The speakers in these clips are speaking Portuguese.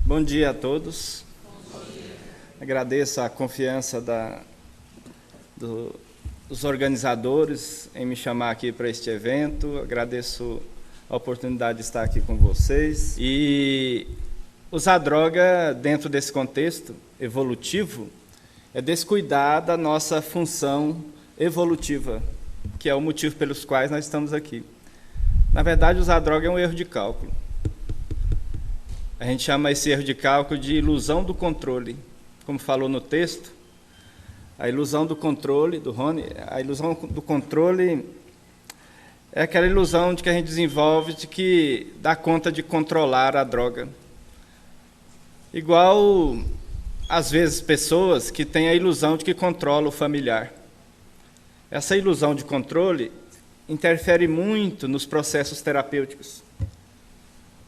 Bom dia a todos. Agradeço a confiança dos organizadores em me chamar aqui para este evento. Agradeço a oportunidade de estar aqui com vocês. E usar droga dentro desse contexto evolutivo é descuidar da nossa função evolutiva, que é o motivo pelos quais nós estamos aqui. Na verdade, usar droga é um erro de cálculo. A gente chama esse erro de cálculo de ilusão do controle. Como falou no texto, a ilusão do controle, do Rony, a ilusão do controle é aquela ilusão de que a gente desenvolve de que dá conta de controlar a droga. Igual, às vezes, pessoas que têm a ilusão de que controlam o familiar. Essa ilusão de controle interfere muito nos processos terapêuticos.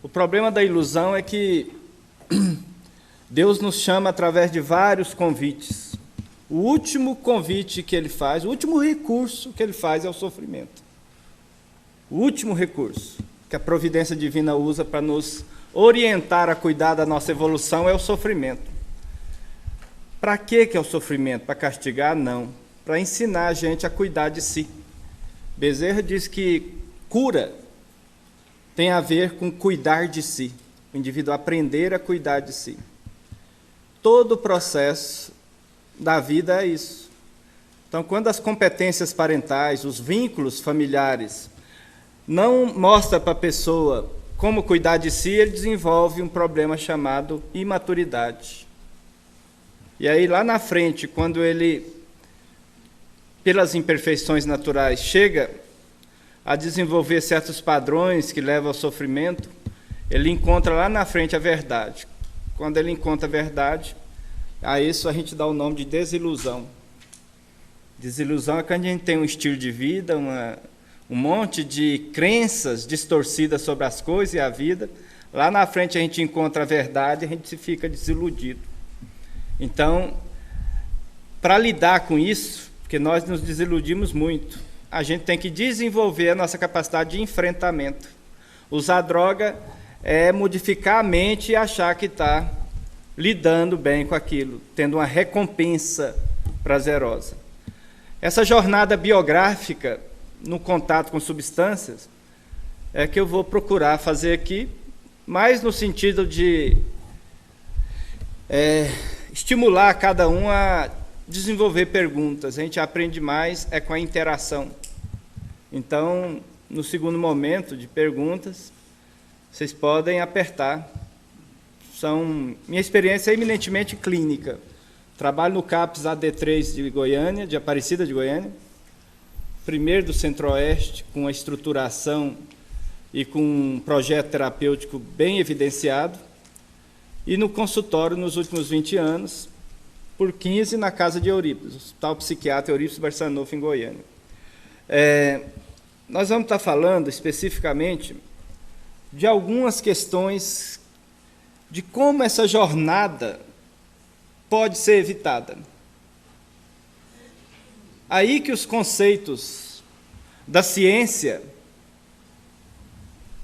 O problema da ilusão é que Deus nos chama através de vários convites. O último convite que Ele faz, o último recurso que Ele faz é o sofrimento. O último recurso que a providência divina usa para nos orientar a cuidar da nossa evolução é o sofrimento. Para que é o sofrimento? Para castigar? Não. Para ensinar a gente a cuidar de si. Bezerra diz que cura tem a ver com cuidar de si, o indivíduo aprender a cuidar de si. Todo o processo da vida é isso. Então, quando as competências parentais, os vínculos familiares, não mostram para a pessoa como cuidar de si, ele desenvolve um problema chamado imaturidade. E aí, lá na frente, quando ele, pelas imperfeições naturais, chega a desenvolver certos padrões que levam ao sofrimento, ele encontra lá na frente a verdade. Quando ele encontra a verdade, a isso a gente dá o nome de desilusão. Desilusão é quando a gente tem um estilo de vida, um monte de crenças distorcidas sobre as coisas e a vida. Lá na frente a gente encontra a verdade e a gente fica desiludido. Então, para lidar com isso, porque nós nos desiludimos muito, a gente tem que desenvolver a nossa capacidade de enfrentamento. Usar droga é modificar a mente e achar que está lidando bem com aquilo, tendo uma recompensa prazerosa. Essa jornada biográfica no contato com substâncias é que eu vou procurar fazer aqui, mais no sentido de estimular cada um a desenvolver perguntas. A gente aprende mais com a interação. Então, no segundo momento de perguntas, vocês podem apertar. Minha experiência é eminentemente clínica. Trabalho no CAPS AD3 de Goiânia, de Aparecida de Goiânia, primeiro do Centro-Oeste, com a estruturação e com um projeto terapêutico bem evidenciado, e no consultório nos últimos 20 anos, por 15 na casa de Eurípides, Hospital Psiquiatra Eurípides Barçanufo, em Goiânia. Nós vamos estar falando especificamente de algumas questões de como essa jornada pode ser evitada. Aí que os conceitos da ciência,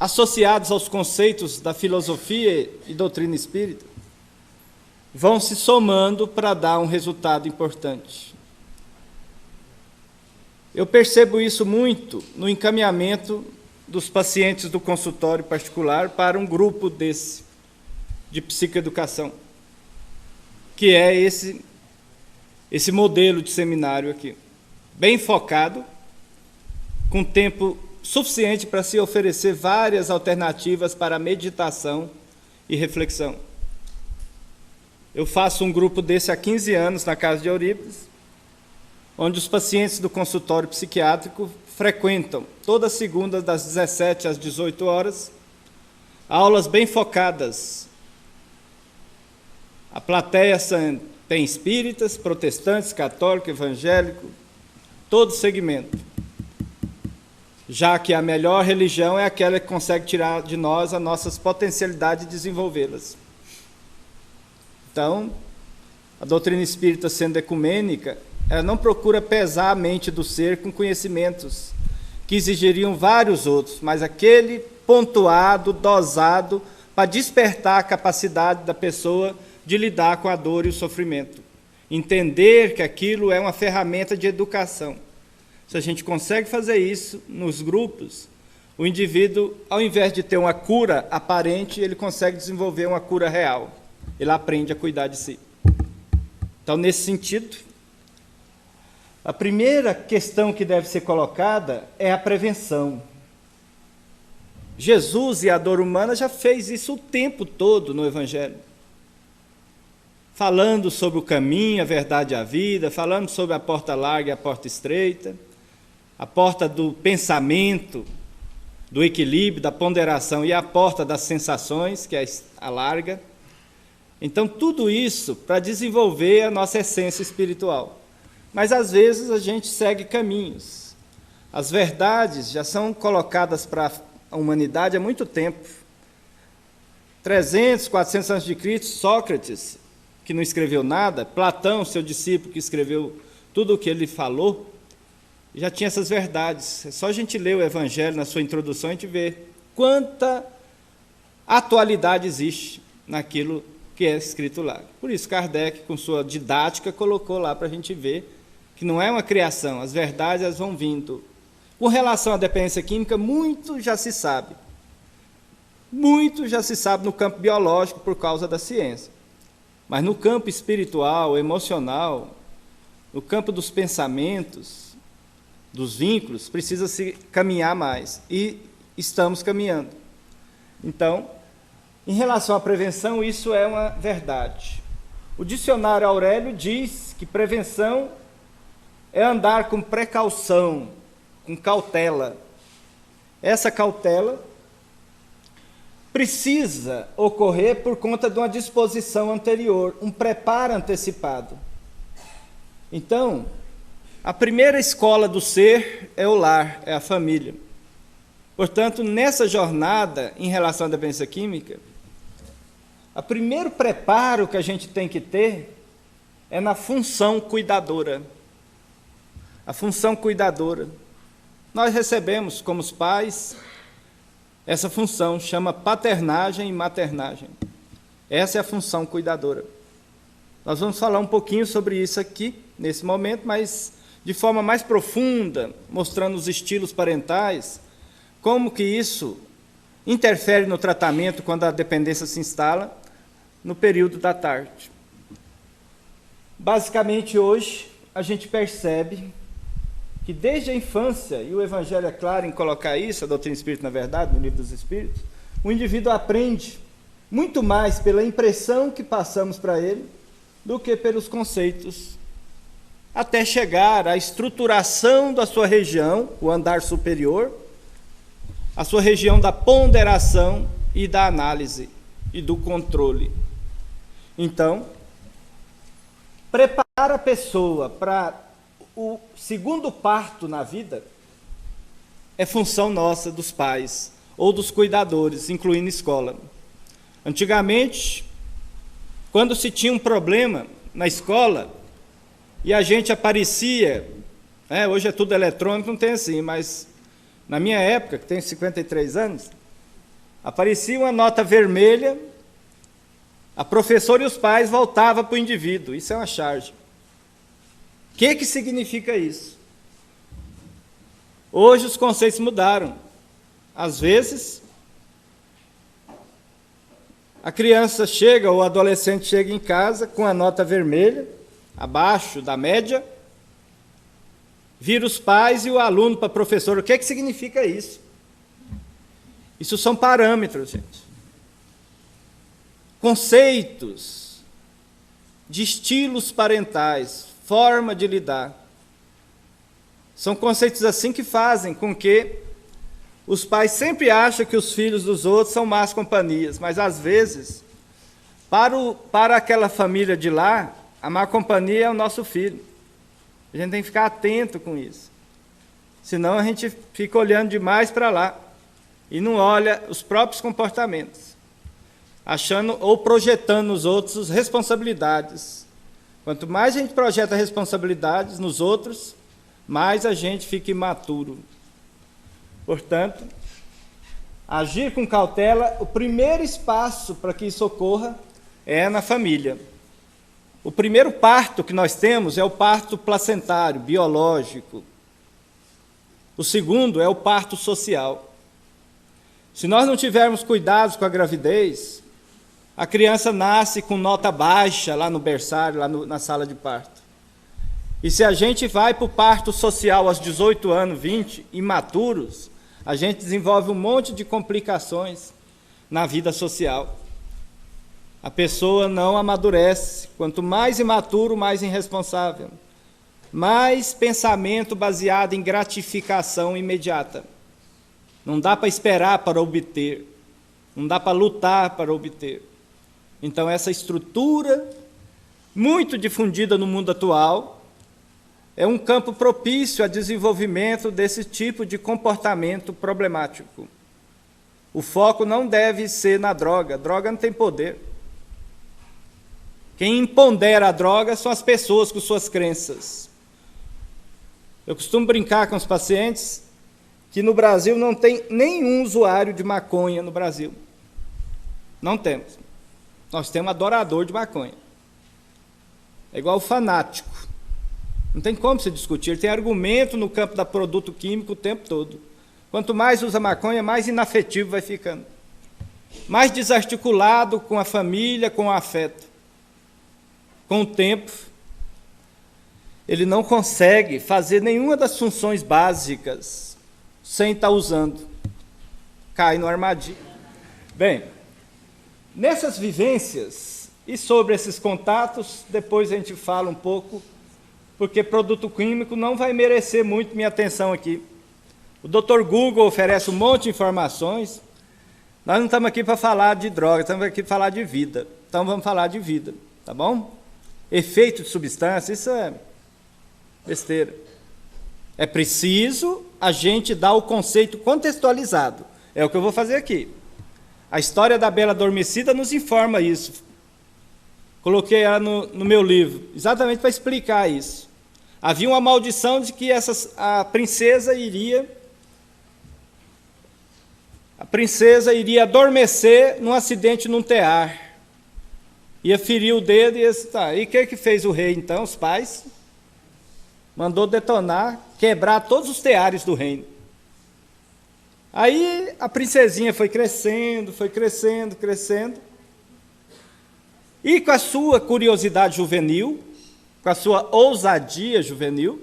associados aos conceitos da filosofia e doutrina espírita, vão se somando para dar um resultado importante. Eu percebo isso muito no encaminhamento dos pacientes do consultório particular para um grupo desse, de psicoeducação, que é esse modelo de seminário aqui, bem focado, com tempo suficiente para se oferecer várias alternativas para meditação e reflexão. Eu faço um grupo desse há 15 anos na casa de Eurípides, onde os pacientes do consultório psiquiátrico frequentam toda segunda das 17 às 18 horas, aulas bem focadas. A plateia tem espíritas, protestantes, católico, evangélico, todo segmento. Já que a melhor religião é aquela que consegue tirar de nós as nossas potencialidades e desenvolvê-las. Então, a doutrina espírita, sendo ecumênica, ela não procura pesar a mente do ser com conhecimentos que exigiriam vários outros, mas aquele pontuado, dosado, para despertar a capacidade da pessoa de lidar com a dor e o sofrimento. Entender que aquilo é uma ferramenta de educação. Se a gente consegue fazer isso nos grupos, o indivíduo, ao invés de ter uma cura aparente, ele consegue desenvolver uma cura real. Ele aprende a cuidar de si. Então, nesse sentido, a primeira questão que deve ser colocada é a prevenção. Jesus e a dor humana já fez isso o tempo todo no Evangelho. Falando sobre o caminho, a verdade e a vida, falando sobre a porta larga e a porta estreita, a porta do pensamento, do equilíbrio, da ponderação e a porta das sensações, que é a larga. Então, tudo isso para desenvolver a nossa essência espiritual. Mas, às vezes, a gente segue caminhos. As verdades já são colocadas para a humanidade há muito tempo. 300, 400 anos de Cristo, Sócrates, que não escreveu nada, Platão, seu discípulo, que escreveu tudo o que ele falou, já tinha essas verdades. É só a gente ler o Evangelho na sua introdução e a gente vê quanta atualidade existe naquilo que é escrito lá. Por isso, Kardec, com sua didática, colocou lá para a gente ver que não é uma criação, as verdades elas vão vindo. Com relação à dependência química, muito já se sabe. Muito já se sabe no campo biológico por causa da ciência. Mas no campo espiritual, emocional, no campo dos pensamentos, dos vínculos, precisa se caminhar mais. E estamos caminhando. Então, em relação à prevenção, isso é uma verdade. O dicionário Aurélio diz que prevenção é andar com precaução, com cautela. Essa cautela precisa ocorrer por conta de uma disposição anterior, um preparo antecipado. Então, a primeira escola do ser é o lar, é a família. Portanto, nessa jornada, em relação à dependência química, o primeiro preparo que a gente tem que ter é na função cuidadora. A função cuidadora. Nós recebemos, como os pais, essa função, chama paternagem e maternagem. Essa é a função cuidadora. Nós vamos falar um pouquinho sobre isso aqui, nesse momento, mas de forma mais profunda, mostrando os estilos parentais, como que isso interfere no tratamento quando a dependência se instala no período da tarde. Basicamente, hoje, a gente percebe que desde a infância, e o Evangelho é claro em colocar isso, a doutrina espírita, na verdade, no Livro dos Espíritos, o indivíduo aprende muito mais pela impressão que passamos para ele do que pelos conceitos, até chegar à estruturação da sua região, o andar superior, a sua região da ponderação e da análise e do controle. Então, preparar a pessoa para o segundo parto na vida é função nossa, dos pais ou dos cuidadores, incluindo escola. Antigamente, quando se tinha um problema na escola e a gente aparecia, hoje é tudo eletrônico, não tem assim, mas na minha época, que tenho 53 anos, aparecia uma nota vermelha, a professora e os pais voltavam para o indivíduo. Isso é uma charge. O que significa isso? Hoje os conceitos mudaram. Às vezes, a criança chega, ou o adolescente chega em casa com a nota vermelha, abaixo da média, vira os pais e o aluno para a professora. O que significa isso? Isso são parâmetros, gente. Conceitos de estilos parentais, forma de lidar. São conceitos assim que fazem com que os pais sempre acham que os filhos dos outros são más companhias, mas às vezes, para aquela família de lá, a má companhia é o nosso filho. A gente tem que ficar atento com isso. Senão a gente fica olhando demais para lá e não olha os próprios comportamentos, achando ou projetando nos outros responsabilidades. Quanto mais a gente projeta responsabilidades nos outros, mais a gente fica imaturo. Portanto, agir com cautela, o primeiro espaço para que isso ocorra é na família. O primeiro parto que nós temos é o parto placentário, biológico. O segundo é o parto social. Se nós não tivermos cuidados com a gravidez, a criança nasce com nota baixa lá no berçário, lá na sala de parto. E se a gente vai para o parto social aos 18 anos, 20, imaturos, a gente desenvolve um monte de complicações na vida social. A pessoa não amadurece. Quanto mais imaturo, mais irresponsável. Mais pensamento baseado em gratificação imediata. Não dá para esperar para obter. Não dá para lutar para obter. Então, essa estrutura, muito difundida no mundo atual, é um campo propício a desenvolvimento desse tipo de comportamento problemático. O foco não deve ser na droga. A droga não tem poder. Quem impondera a droga são as pessoas com suas crenças. Eu costumo brincar com os pacientes que no Brasil não tem nenhum usuário de maconha no Brasil. Não temos. Nós temos adorador de maconha. É igual o fanático. Não tem como se discutir. Ele tem argumento no campo da produto químico o tempo todo. Quanto mais usa maconha, mais inafetivo vai ficando. Mais desarticulado com a família, com o afeto. Com o tempo, ele não consegue fazer nenhuma das funções básicas sem estar usando. Cai no armadilho. Bem, nessas vivências e sobre esses contatos, depois a gente fala um pouco, porque produto químico não vai merecer muito minha atenção aqui. O Dr. Google oferece um monte de informações. Nós não estamos aqui para falar de droga, estamos aqui para falar de vida. Então vamos falar de vida, tá bom? Efeito de substância, isso é besteira. É preciso a gente dar o conceito contextualizado. É o que eu vou fazer aqui. A história da Bela Adormecida nos informa isso. Coloquei ela no meu livro, exatamente para explicar isso. Havia uma maldição de que a princesa iria adormecer num acidente num tear. Ia ferir o dedo e tá. E o que fez o rei, então? Os pais? Mandou detonar, quebrar todos os teares do reino. Aí a princesinha foi crescendo, crescendo. E com a sua curiosidade juvenil, com a sua ousadia juvenil,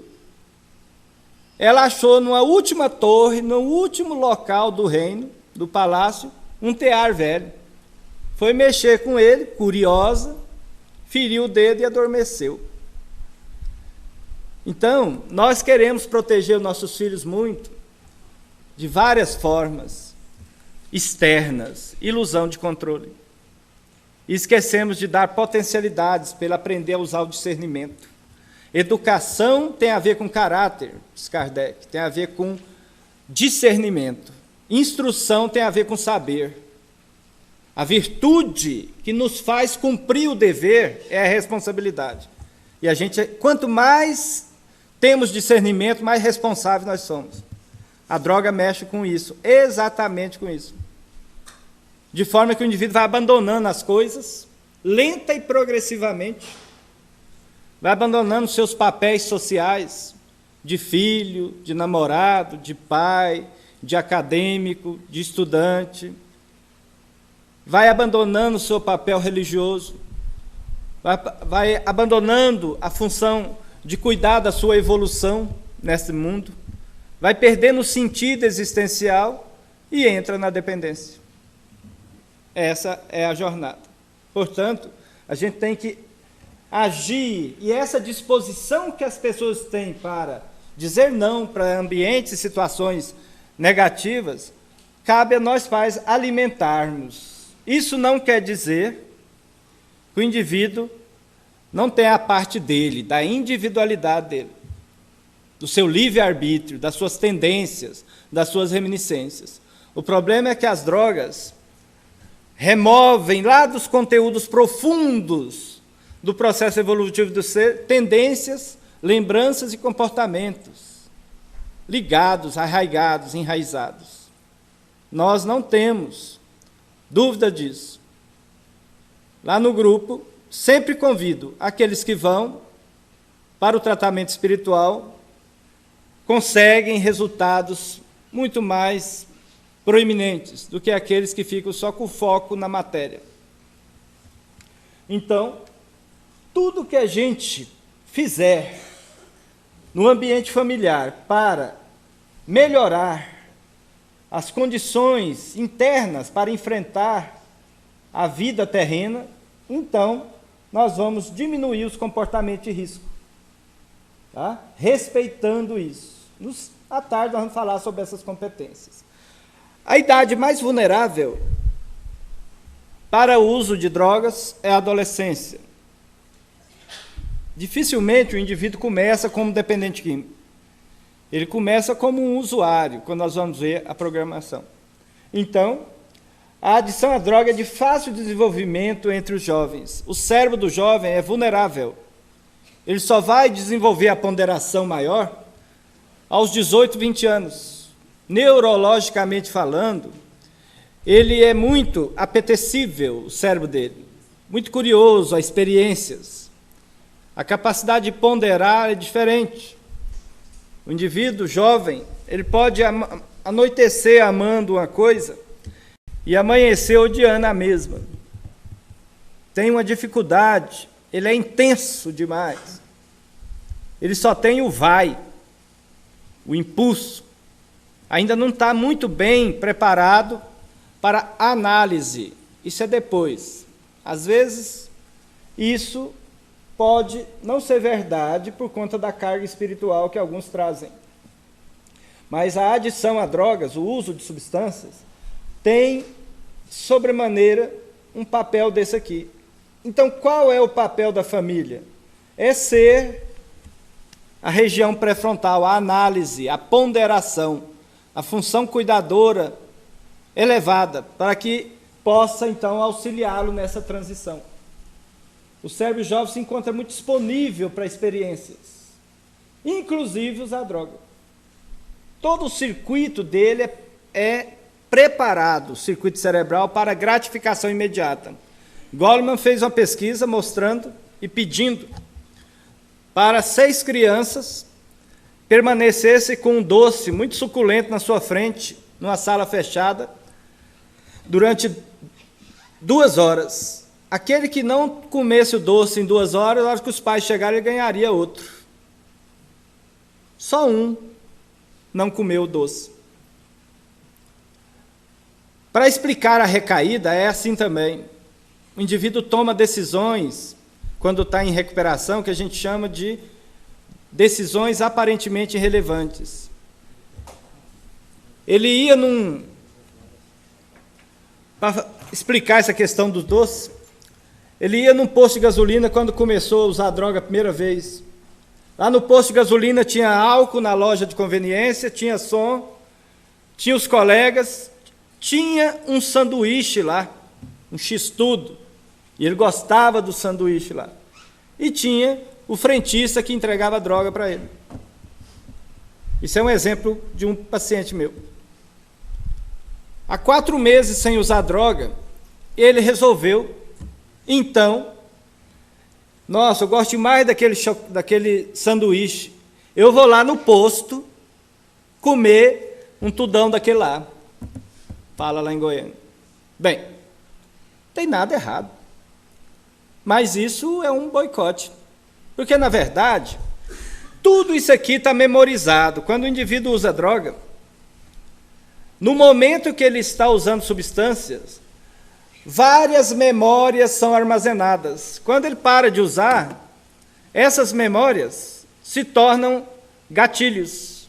ela achou numa última torre, no último local do reino, do palácio, um tear velho. Foi mexer com ele, curiosa, feriu o dedo e adormeceu. Então, nós queremos proteger os nossos filhos muito, de várias formas, externas, ilusão de controle. E esquecemos de dar potencialidades para ele aprender a usar o discernimento. Educação tem a ver com caráter, diz Kardec, tem a ver com discernimento. Instrução tem a ver com saber. A virtude que nos faz cumprir o dever é a responsabilidade. E a gente, quanto mais temos discernimento, mais responsáveis nós somos. A droga mexe com isso, exatamente com isso. De forma que o indivíduo vai abandonando as coisas, lenta e progressivamente, vai abandonando seus papéis sociais, de filho, de namorado, de pai, de acadêmico, de estudante, vai abandonando o seu papel religioso, vai abandonando a função de cuidar da sua evolução nesse mundo, vai perdendo o sentido existencial e entra na dependência. Essa é a jornada. Portanto, a gente tem que agir, e essa disposição que as pessoas têm para dizer não para ambientes e situações negativas, cabe a nós pais alimentarmos. Isso não quer dizer que o indivíduo não tem a parte dele, da individualidade dele, do seu livre-arbítrio, das suas tendências, das suas reminiscências. O problema é que as drogas removem lá dos conteúdos profundos do processo evolutivo do ser tendências, lembranças e comportamentos ligados, arraigados, enraizados. nós não temos dúvida disso. Lá no grupo, sempre convido aqueles que vão para o tratamento espiritual, conseguem resultados muito mais proeminentes do que aqueles que ficam só com foco na matéria. Então, tudo que a gente fizer no ambiente familiar para melhorar as condições internas para enfrentar a vida terrena, então nós vamos diminuir os comportamentos de risco, tá? Respeitando isso. À tarde nós vamos falar sobre essas competências. A idade mais vulnerável para o uso de drogas é a adolescência. Dificilmente o indivíduo começa como dependente químico. Ele começa como um usuário, quando nós vamos ver a programação. Então, a adição à droga é de fácil desenvolvimento entre os jovens. O cérebro do jovem é vulnerável. Ele só vai desenvolver a ponderação maior aos 18, 20 anos. Neurologicamente falando, ele é muito apetecível, o cérebro dele, muito curioso a experiências. A capacidade de ponderar é diferente. O indivíduo jovem, ele pode anoitecer amando uma coisa e amanhecer odiando a mesma. Tem uma dificuldade, ele é intenso demais. Ele só tem o vai, o impulso. Ainda não está muito bem preparado para análise. Isso é depois. Às vezes, isso pode não ser verdade por conta da carga espiritual que alguns trazem. Mas a adição a drogas, o uso de substâncias, tem, sobremaneira, um papel desse aqui. Então, qual é o papel da família? É ser a região pré-frontal, a análise, a ponderação, a função cuidadora elevada, para que possa, então, auxiliá-lo nessa transição. O cérebro jovem se encontra muito disponível para experiências, inclusive usar droga. Todo o circuito dele é preparado, o circuito cerebral, para gratificação imediata. Goleman fez uma pesquisa mostrando e pedindo para 6 crianças permanecessem com um doce muito suculento na sua frente, numa sala fechada, durante 2 horas. Aquele que não comesse o doce em 2 horas, na hora que os pais chegarem, ele ganharia outro. Só um não comeu o doce. Para explicar a recaída, é assim também. O indivíduo toma decisões, quando está em recuperação, que a gente chama de decisões aparentemente irrelevantes. Ele ia para explicar essa questão dos doces, ele ia num posto de gasolina quando começou a usar droga a primeira vez. Lá no posto de gasolina tinha álcool na loja de conveniência, tinha som, tinha os colegas, tinha um sanduíche lá, um x-tudo, e ele gostava do sanduíche lá. E tinha o frentista que entregava droga para ele. Isso é um exemplo de um paciente meu. Há 4 meses sem usar droga, ele resolveu, então, nossa, eu gosto demais daquele sanduíche, eu vou lá no posto comer um tudão daquele lá. Fala lá em Goiânia. Bem, não tem nada errado, mas isso é um boicote, porque, na verdade, tudo isso aqui está memorizado. Quando o indivíduo usa droga, no momento que ele está usando substâncias, várias memórias são armazenadas. Quando ele para de usar, essas memórias se tornam gatilhos.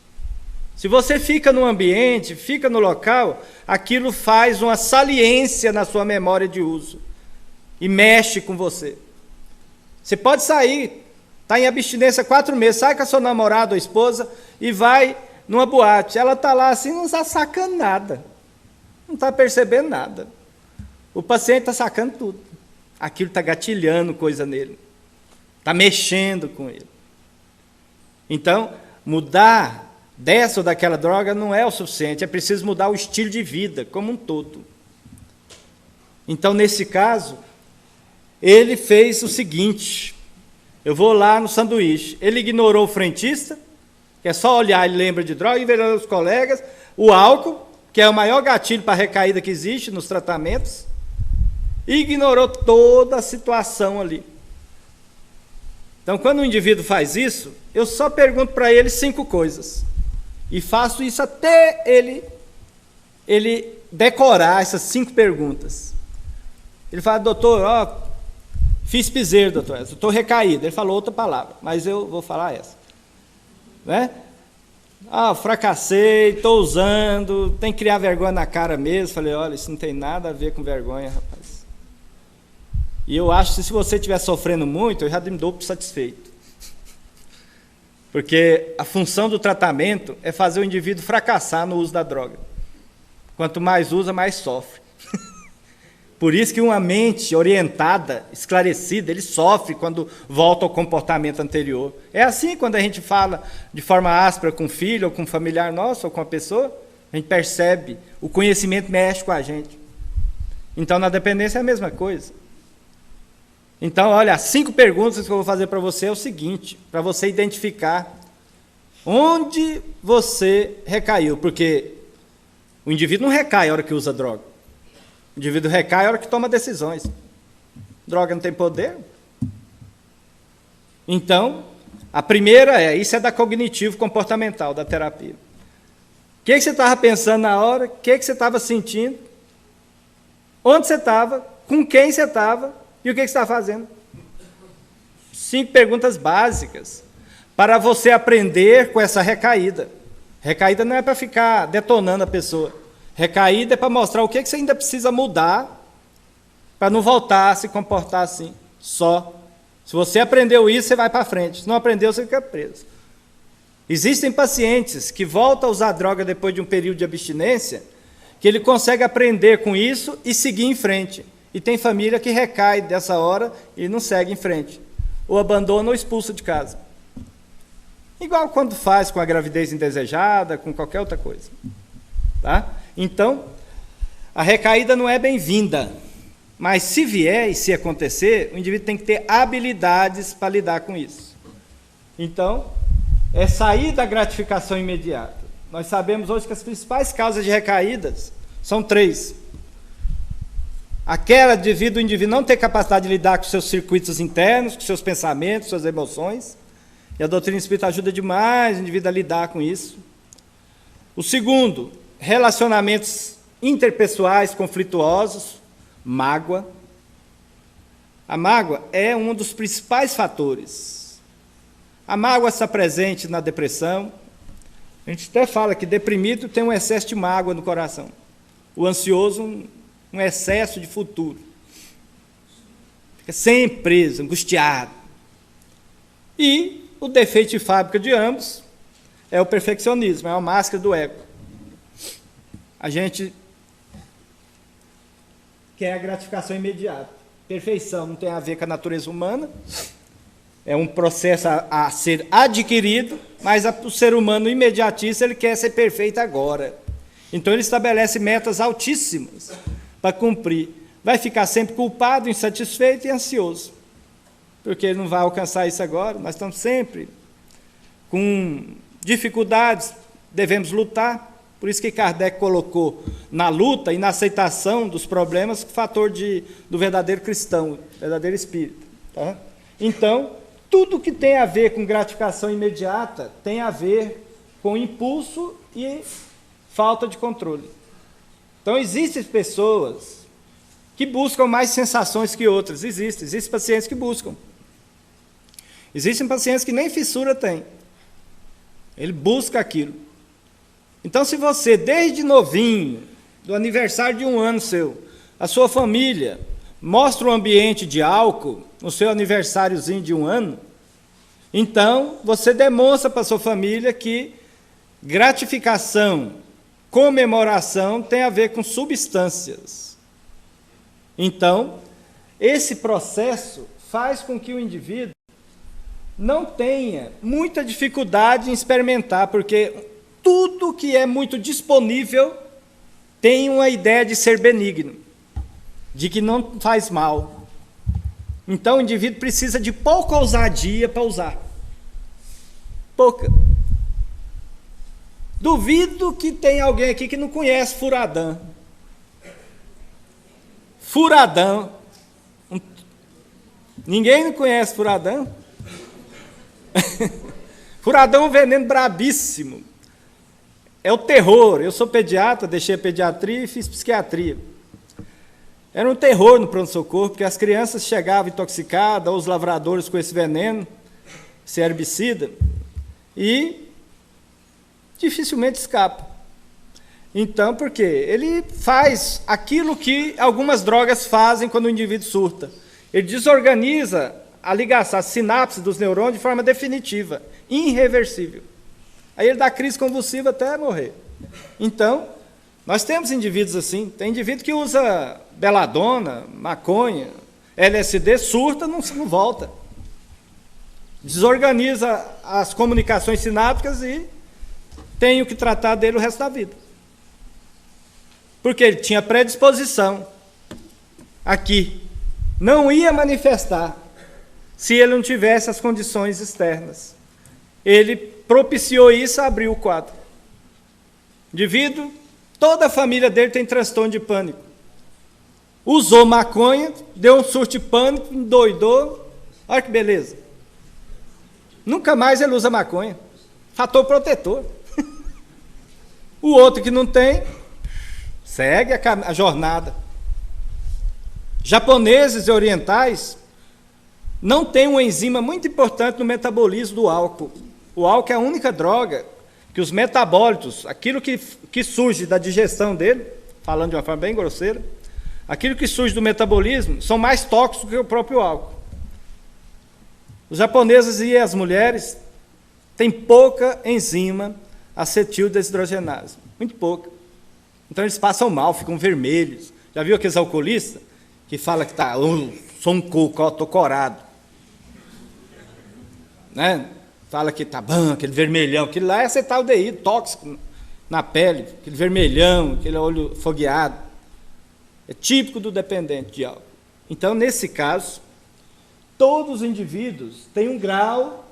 Se você fica no ambiente, fica no local, aquilo faz uma saliência na sua memória de uso e mexe com você. Você pode sair, está em abstinência 4 meses, sai com a sua namorada ou esposa e vai numa boate. Ela está lá assim, não está sacando nada, não está percebendo nada. O paciente está sacando tudo. Aquilo está gatilhando coisa nele. Está mexendo com ele. Então, mudar dessa ou daquela droga não é o suficiente, é preciso mudar o estilo de vida como um todo. Então, nesse caso, ele fez o seguinte: eu vou lá no sanduíche. Ele ignorou o frentista, que é só olhar e lembra de droga, ignorou os colegas, o álcool, que é o maior gatilho para a recaída que existe nos tratamentos, e ignorou toda a situação ali. Então, quando o indivíduo faz isso, eu só pergunto para ele 5 coisas. E faço isso até ele decorar essas 5 perguntas. Ele fala: doutor, ó, fiz piseiro, doutor, estou recaído. Ele falou outra palavra, mas eu vou falar essa. Né? Fracassei, estou usando, tem que criar vergonha na cara mesmo. Falei: olha, isso não tem nada a ver com vergonha, rapaz. E eu acho que se você estiver sofrendo muito, eu já me dou por satisfeito. Porque a função do tratamento é fazer o indivíduo fracassar no uso da droga. Quanto mais usa, mais sofre. Por isso que uma mente orientada, esclarecida, ele sofre quando volta ao comportamento anterior. É assim quando a gente fala de forma áspera com o filho, ou com um familiar nosso, ou com a pessoa, a gente percebe, o conhecimento mexe com a gente. Então, na dependência é a mesma coisa. Então, olha, as 5 perguntas que eu vou fazer para você é o seguinte, para você identificar onde você recaiu, porque o indivíduo não recai a hora que usa droga. O indivíduo recai a hora que toma decisões. Droga não tem poder. Então, a primeira isso é da cognitivo-comportamental, da terapia. O que você estava pensando na hora? O que você estava sentindo? Onde você estava? Com quem você estava? E o que você está fazendo? 5 perguntas básicas para você aprender com essa recaída. Recaída não é para ficar detonando a pessoa. Recaída é para mostrar o que você ainda precisa mudar para não voltar a se comportar assim, só. Se você aprendeu isso, você vai para frente. Se não aprendeu, você fica preso. Existem pacientes que voltam a usar droga depois de um período de abstinência, que ele consegue aprender com isso e seguir em frente. E tem família que recai dessa hora e não segue em frente. Ou abandona ou expulsa de casa. Igual quando faz com a gravidez indesejada, com qualquer outra coisa. Tá? Então, a recaída não é bem-vinda. Mas se vier e se acontecer, o indivíduo tem que ter habilidades para lidar com isso. Então, é sair da gratificação imediata. Nós sabemos hoje que as principais causas de recaídas são 3. Aquela devido ao indivíduo não ter capacidade de lidar com seus circuitos internos, com seus pensamentos, suas emoções. E a doutrina espírita ajuda demais o indivíduo a lidar com isso. O segundo, relacionamentos interpessoais conflituosos, mágoa. A mágoa é um dos principais fatores. A mágoa está presente na depressão. A gente até fala que deprimido tem um excesso de mágoa no coração. O ansioso, um excesso de futuro. Fica sempre preso, angustiado. E o defeito de fábrica de ambos é o perfeccionismo, é a máscara do ego. A gente quer a gratificação imediata. Perfeição não tem a ver com a natureza humana, é um processo a ser adquirido, mas o ser humano imediatista, ele quer ser perfeito agora. Então ele estabelece metas altíssimas para cumprir. Vai ficar sempre culpado, insatisfeito e ansioso, porque ele não vai alcançar isso agora. Nós estamos sempre com dificuldades, devemos lutar. Por isso que Kardec colocou na luta e na aceitação dos problemas o fator do verdadeiro cristão, verdadeiro espírita. Tá? Então, tudo que tem a ver com gratificação imediata tem a ver com impulso e falta de controle. Então, existem pessoas que buscam mais sensações que outras. Existem pacientes que buscam. Existem pacientes que nem fissura tem. Ele busca aquilo. Então, se você, desde novinho, do aniversário de 1 ano seu, a sua família mostra um ambiente de álcool no seu aniversáriozinho de 1 ano, então você demonstra para a sua família que gratificação, comemoração tem a ver com substâncias. Então, esse processo faz com que o indivíduo não tenha muita dificuldade em experimentar, porque tudo que é muito disponível tem uma ideia de ser benigno, de que não faz mal. Então o indivíduo precisa de pouca ousadia para usar. Pouca. Duvido que tem alguém aqui que não conhece furadão. Furadão. Ninguém não conhece furadão? Furadão é um veneno brabíssimo. É o terror. Eu sou pediatra, deixei a pediatria e fiz psiquiatria. Era um terror no pronto-socorro, porque as crianças chegavam intoxicadas, ou os lavradores com esse veneno, esse herbicida, e dificilmente escapa. Então, por quê? Ele faz aquilo que algumas drogas fazem quando o indivíduo surta. Ele desorganiza a ligação, as sinapses dos neurônios de forma definitiva, irreversível. Aí ele dá crise convulsiva até morrer. Então, nós temos indivíduos assim. Tem indivíduo que usa beladona, maconha, LSD, surta, não volta. Desorganiza as comunicações sinápticas e tem o que tratar dele o resto da vida. Porque ele tinha predisposição aqui. Não ia manifestar se ele não tivesse as condições externas. Ele propiciou isso, abriu o quadro. Indivíduo, toda a família dele tem transtorno de pânico. Usou maconha, deu um surto de pânico, endoidou. Olha que beleza. Nunca mais ele usa maconha. Fator protetor. O outro que não tem, segue a jornada. Japoneses e orientais não têm uma enzima muito importante no metabolismo do álcool. O álcool é a única droga que os metabólitos, aquilo que surge da digestão dele, falando de uma forma bem grosseira, aquilo que surge do metabolismo são mais tóxicos que o próprio álcool. Os japoneses e as mulheres têm pouca enzima acetil desidrogenase, muito pouca. Então eles passam mal, ficam vermelhos. Já viu aqueles alcoolistas que fala que sou um coco, estou corado, né? Fala que tá bom, aquele vermelhão, aquilo lá é acetaldeído, tóxico na pele, aquele vermelhão, aquele olho fogueado. É típico do dependente de álcool. Então, nesse caso, todos os indivíduos têm um grau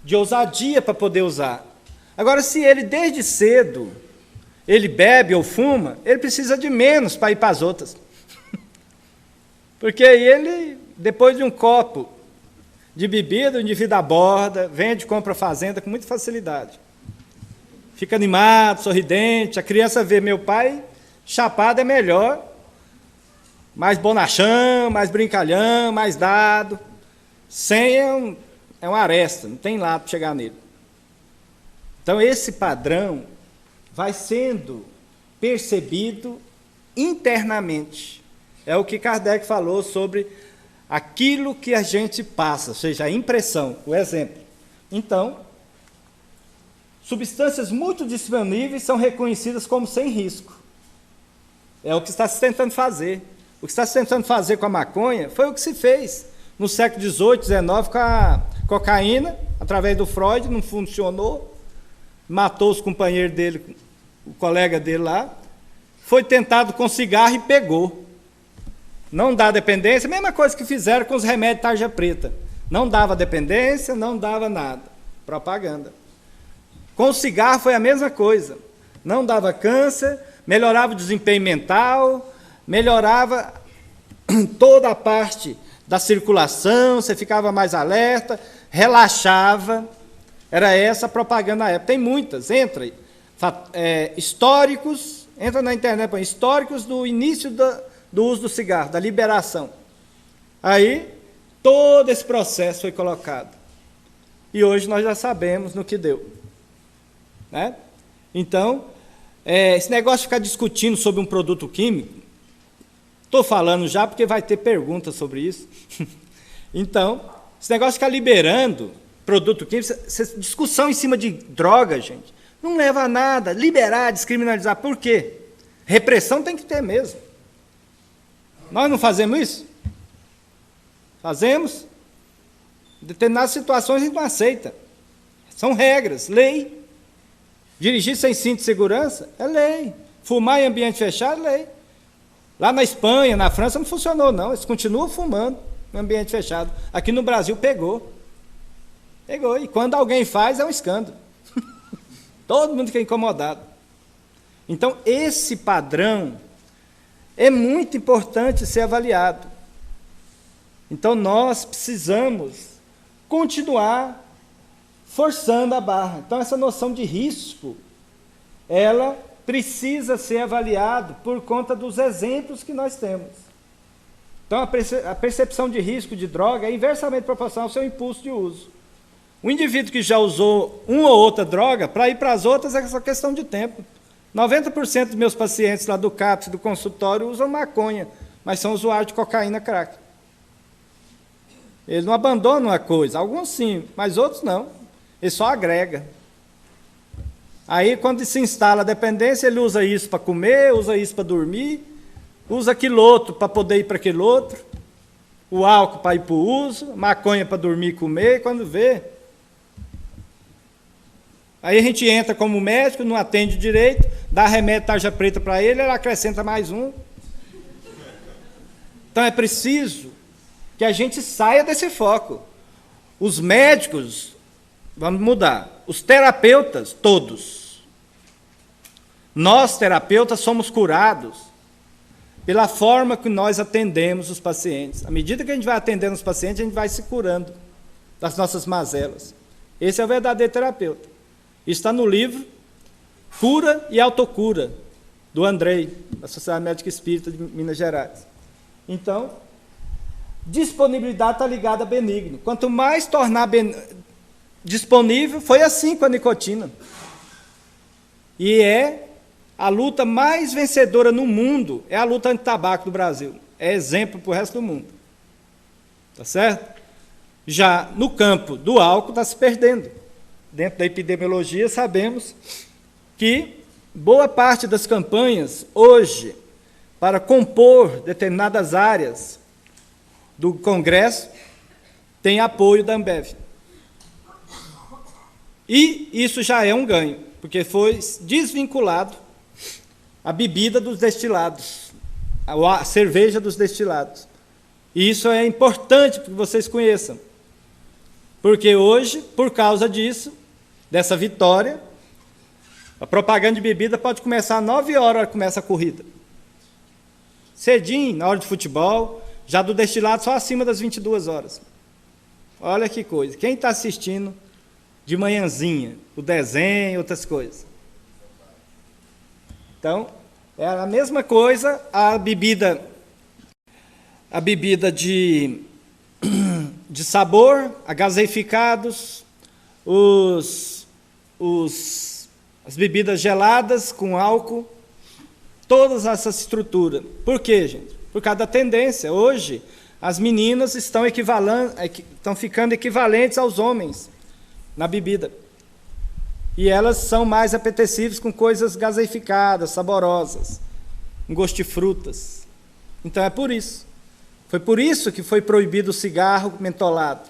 de ousadia para poder usar. Agora, se ele desde cedo, ele bebe ou fuma, ele precisa de menos para ir para as outras. Porque ele, depois de um copo de bebida, o indivíduo aborda, vende, compra fazenda com muita facilidade. Fica animado, sorridente, a criança vê meu pai, chapado é melhor, mais bonachão, mais brincalhão, mais dado. Sem é uma aresta, não tem lado para chegar nele. Então, esse padrão vai sendo percebido internamente. É o que Kardec falou sobre aquilo que a gente passa, ou seja, a impressão, o exemplo. Então, substâncias muito disponíveis são reconhecidas como sem risco. É o que está se tentando fazer. O que está se tentando fazer com a maconha foi o que se fez no século XVIII, XIX, com a cocaína, através do Freud, não funcionou, matou os companheiros dele, o colega dele lá, foi tentado com cigarro e pegou. Não dá dependência, mesma coisa que fizeram com os remédios tarja preta. Não dava dependência, não dava nada. Propaganda. Com o cigarro foi a mesma coisa. Não dava câncer, melhorava o desempenho mental, melhorava toda a parte da circulação, você ficava mais alerta, relaxava. Era essa a propaganda na época. Tem muitas, entra aí. Históricos, entra na internet, põe históricos do início do uso do cigarro, da liberação. Aí, todo esse processo foi colocado. E hoje nós já sabemos no que deu. Né? Então, esse negócio de ficar discutindo sobre um produto químico, estou falando já porque vai ter perguntas sobre isso. Então, esse negócio de ficar liberando produto químico, essa discussão em cima de droga, gente, não leva a nada. Liberar, descriminalizar, por quê? Repressão tem que ter mesmo. Nós não fazemos isso? Fazemos. Em determinadas situações a gente não aceita. São regras, lei. Dirigir sem cinto de segurança é lei. Fumar em ambiente fechado é lei. Lá na Espanha, na França, não funcionou, não. Eles continuam fumando no ambiente fechado. Aqui no Brasil pegou. Pegou. E quando alguém faz, é um escândalo. Todo mundo fica incomodado. Então, esse padrão é muito importante ser avaliado. Então, nós precisamos continuar forçando a barra. Então, essa noção de risco, ela precisa ser avaliada por conta dos exemplos que nós temos. Então, a percepção de risco de droga é inversamente proporcional ao seu impulso de uso. O indivíduo que já usou uma ou outra droga, para ir para as outras é só questão de tempo. 90% dos meus pacientes lá do CAPS, do consultório, usam maconha, mas são usuários de cocaína crack. Eles não abandonam a coisa, alguns sim, mas outros não. Ele só agrega. Aí, quando se instala a dependência, ele usa isso para comer, usa isso para dormir, usa aquilo outro para poder ir para aquele outro, o álcool para ir para o uso, maconha para dormir e comer, e quando vê. Aí a gente entra como médico, não atende direito, dá remédio tarja preta para ele, ele acrescenta mais um. Então é preciso que a gente saia desse foco. Os médicos, vamos mudar, os terapeutas, todos. Nós, terapeutas, somos curados pela forma que nós atendemos os pacientes. À medida que a gente vai atendendo os pacientes, a gente vai se curando das nossas mazelas. Esse é o verdadeiro terapeuta. Isso está no livro Cura e Autocura, do Andrei, da Sociedade Médica Espírita de Minas Gerais. Então, disponibilidade está ligada a benigno. Quanto mais tornar disponível, foi assim com a nicotina. E é a luta mais vencedora no mundo, é a luta anti-tabaco do Brasil. É exemplo para o resto do mundo. Tá certo? Já no campo do álcool está se perdendo. Dentro da epidemiologia, sabemos que boa parte das campanhas, hoje, para compor determinadas áreas do Congresso, tem apoio da Ambev. E isso já é um ganho, porque foi desvinculado a bebida dos destilados, a cerveja dos destilados. E isso é importante que vocês conheçam, porque hoje, por causa disso, dessa vitória, a propaganda de bebida pode começar às 9 horas, começa a corrida. Cedinho, na hora de futebol, já do destilado só acima das 22 horas. Olha que coisa. Quem está assistindo de manhãzinha, o desenho, outras coisas. Então, é a mesma coisa a bebida de sabor, a gaseificados, as bebidas geladas com álcool, todas essas estruturas. Por quê, gente? Por causa da tendência. Hoje, as meninas estão ficando equivalentes aos homens na bebida. E elas são mais apetecíveis com coisas gaseificadas, saborosas, com gosto de frutas. Então é por isso. Foi por isso que foi proibido o cigarro mentolado.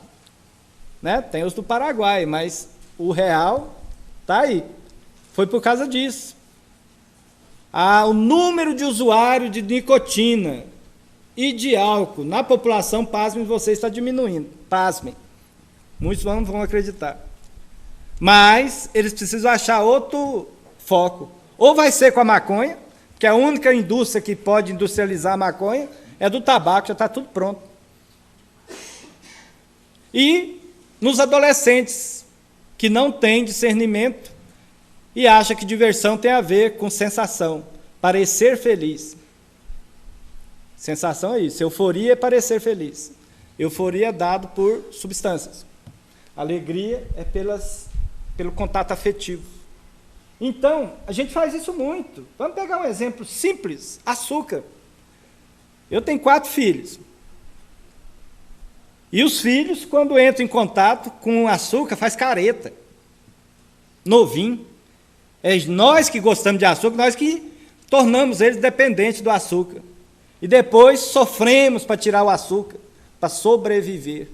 Né? Tem os do Paraguai, mas o real está aí. Foi por causa disso. O número de usuários de nicotina e de álcool na população, pasmem vocês, está diminuindo. Pasmem. Muitos não vão acreditar. Mas eles precisam achar outro foco. Ou vai ser com a maconha, que a única indústria que pode industrializar a maconha é do tabaco, já está tudo pronto. E nos adolescentes, que não têm discernimento e acham que diversão tem a ver com sensação, parecer feliz. Sensação é isso, euforia é parecer feliz. Euforia é dado por substâncias. Alegria é pelo contato afetivo. Então, a gente faz isso muito. Vamos pegar um exemplo simples, açúcar. Eu tenho 4 filhos. E os filhos, quando entram em contato com açúcar, faz careta. Novinho. É nós que gostamos de açúcar, nós que tornamos eles dependentes do açúcar. E depois sofremos para tirar o açúcar, para sobreviver.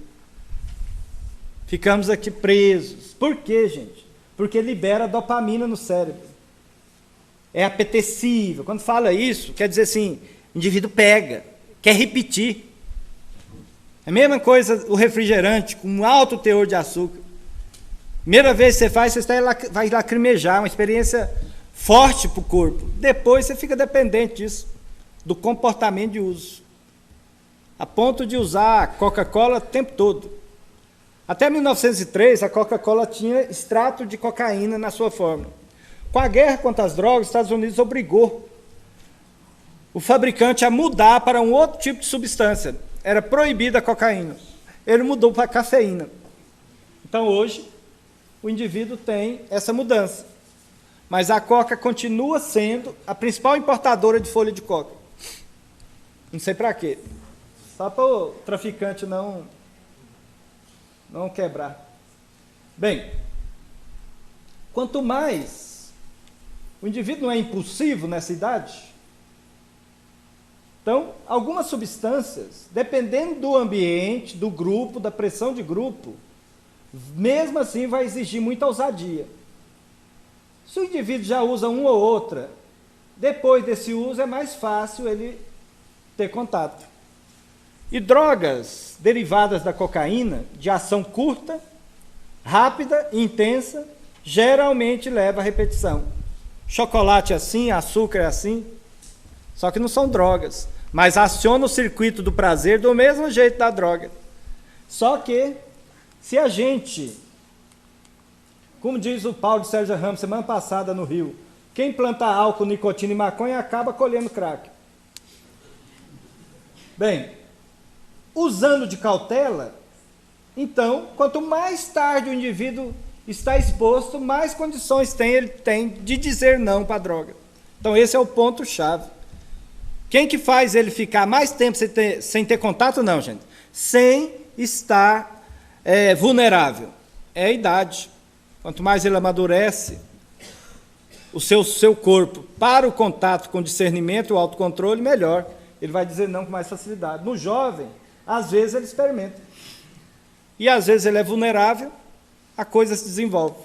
Ficamos aqui presos. Por quê, gente? porque libera dopamina no cérebro. É apetecível. Quando fala isso, quer dizer assim, o indivíduo pega, quer repetir. É a mesma coisa o refrigerante, com um alto teor de açúcar. Primeira vez que você faz, você vai lacrimejar, uma experiência forte para o corpo. Depois você fica dependente disso, do comportamento de uso. A ponto de usar a Coca-Cola o tempo todo. Até 1903, a Coca-Cola tinha extrato de cocaína na sua fórmula. Com a guerra contra as drogas, os Estados Unidos obrigou o fabricante a mudar para um outro tipo de substância. Era proibida a cocaína. Ele mudou para a cafeína. Então, hoje, o indivíduo tem essa mudança. Mas a Coca continua sendo a principal importadora de folha de coca. Não sei para quê. Só para o traficante não quebrar. Bem, quanto mais o indivíduo não é impulsivo nessa idade, então, algumas substâncias, dependendo do ambiente, do grupo, da pressão de grupo, mesmo assim vai exigir muita ousadia. Se o indivíduo já usa uma ou outra, depois desse uso é mais fácil ele ter contato. E drogas derivadas da cocaína, de ação curta, rápida e intensa, geralmente leva à repetição. Chocolate é assim, açúcar é assim, só que não são drogas, mas aciona o circuito do prazer do mesmo jeito da droga. Só que, se a gente, como diz o Paulo de Sérgio Ramos, semana passada no Rio, quem planta álcool, nicotina e maconha acaba colhendo crack. Bem, usando de cautela, então, quanto mais tarde o indivíduo está exposto, mais condições ele tem de dizer não para a droga. Então, esse é o ponto-chave. Quem que faz ele ficar mais tempo sem ter contato? Não, gente. Sem estar vulnerável. É a idade. Quanto mais ele amadurece o seu corpo para o contato com discernimento e o autocontrole, melhor. Ele vai dizer não com mais facilidade. No jovem, às vezes ele experimenta. E às vezes ele é vulnerável, a coisa se desenvolve.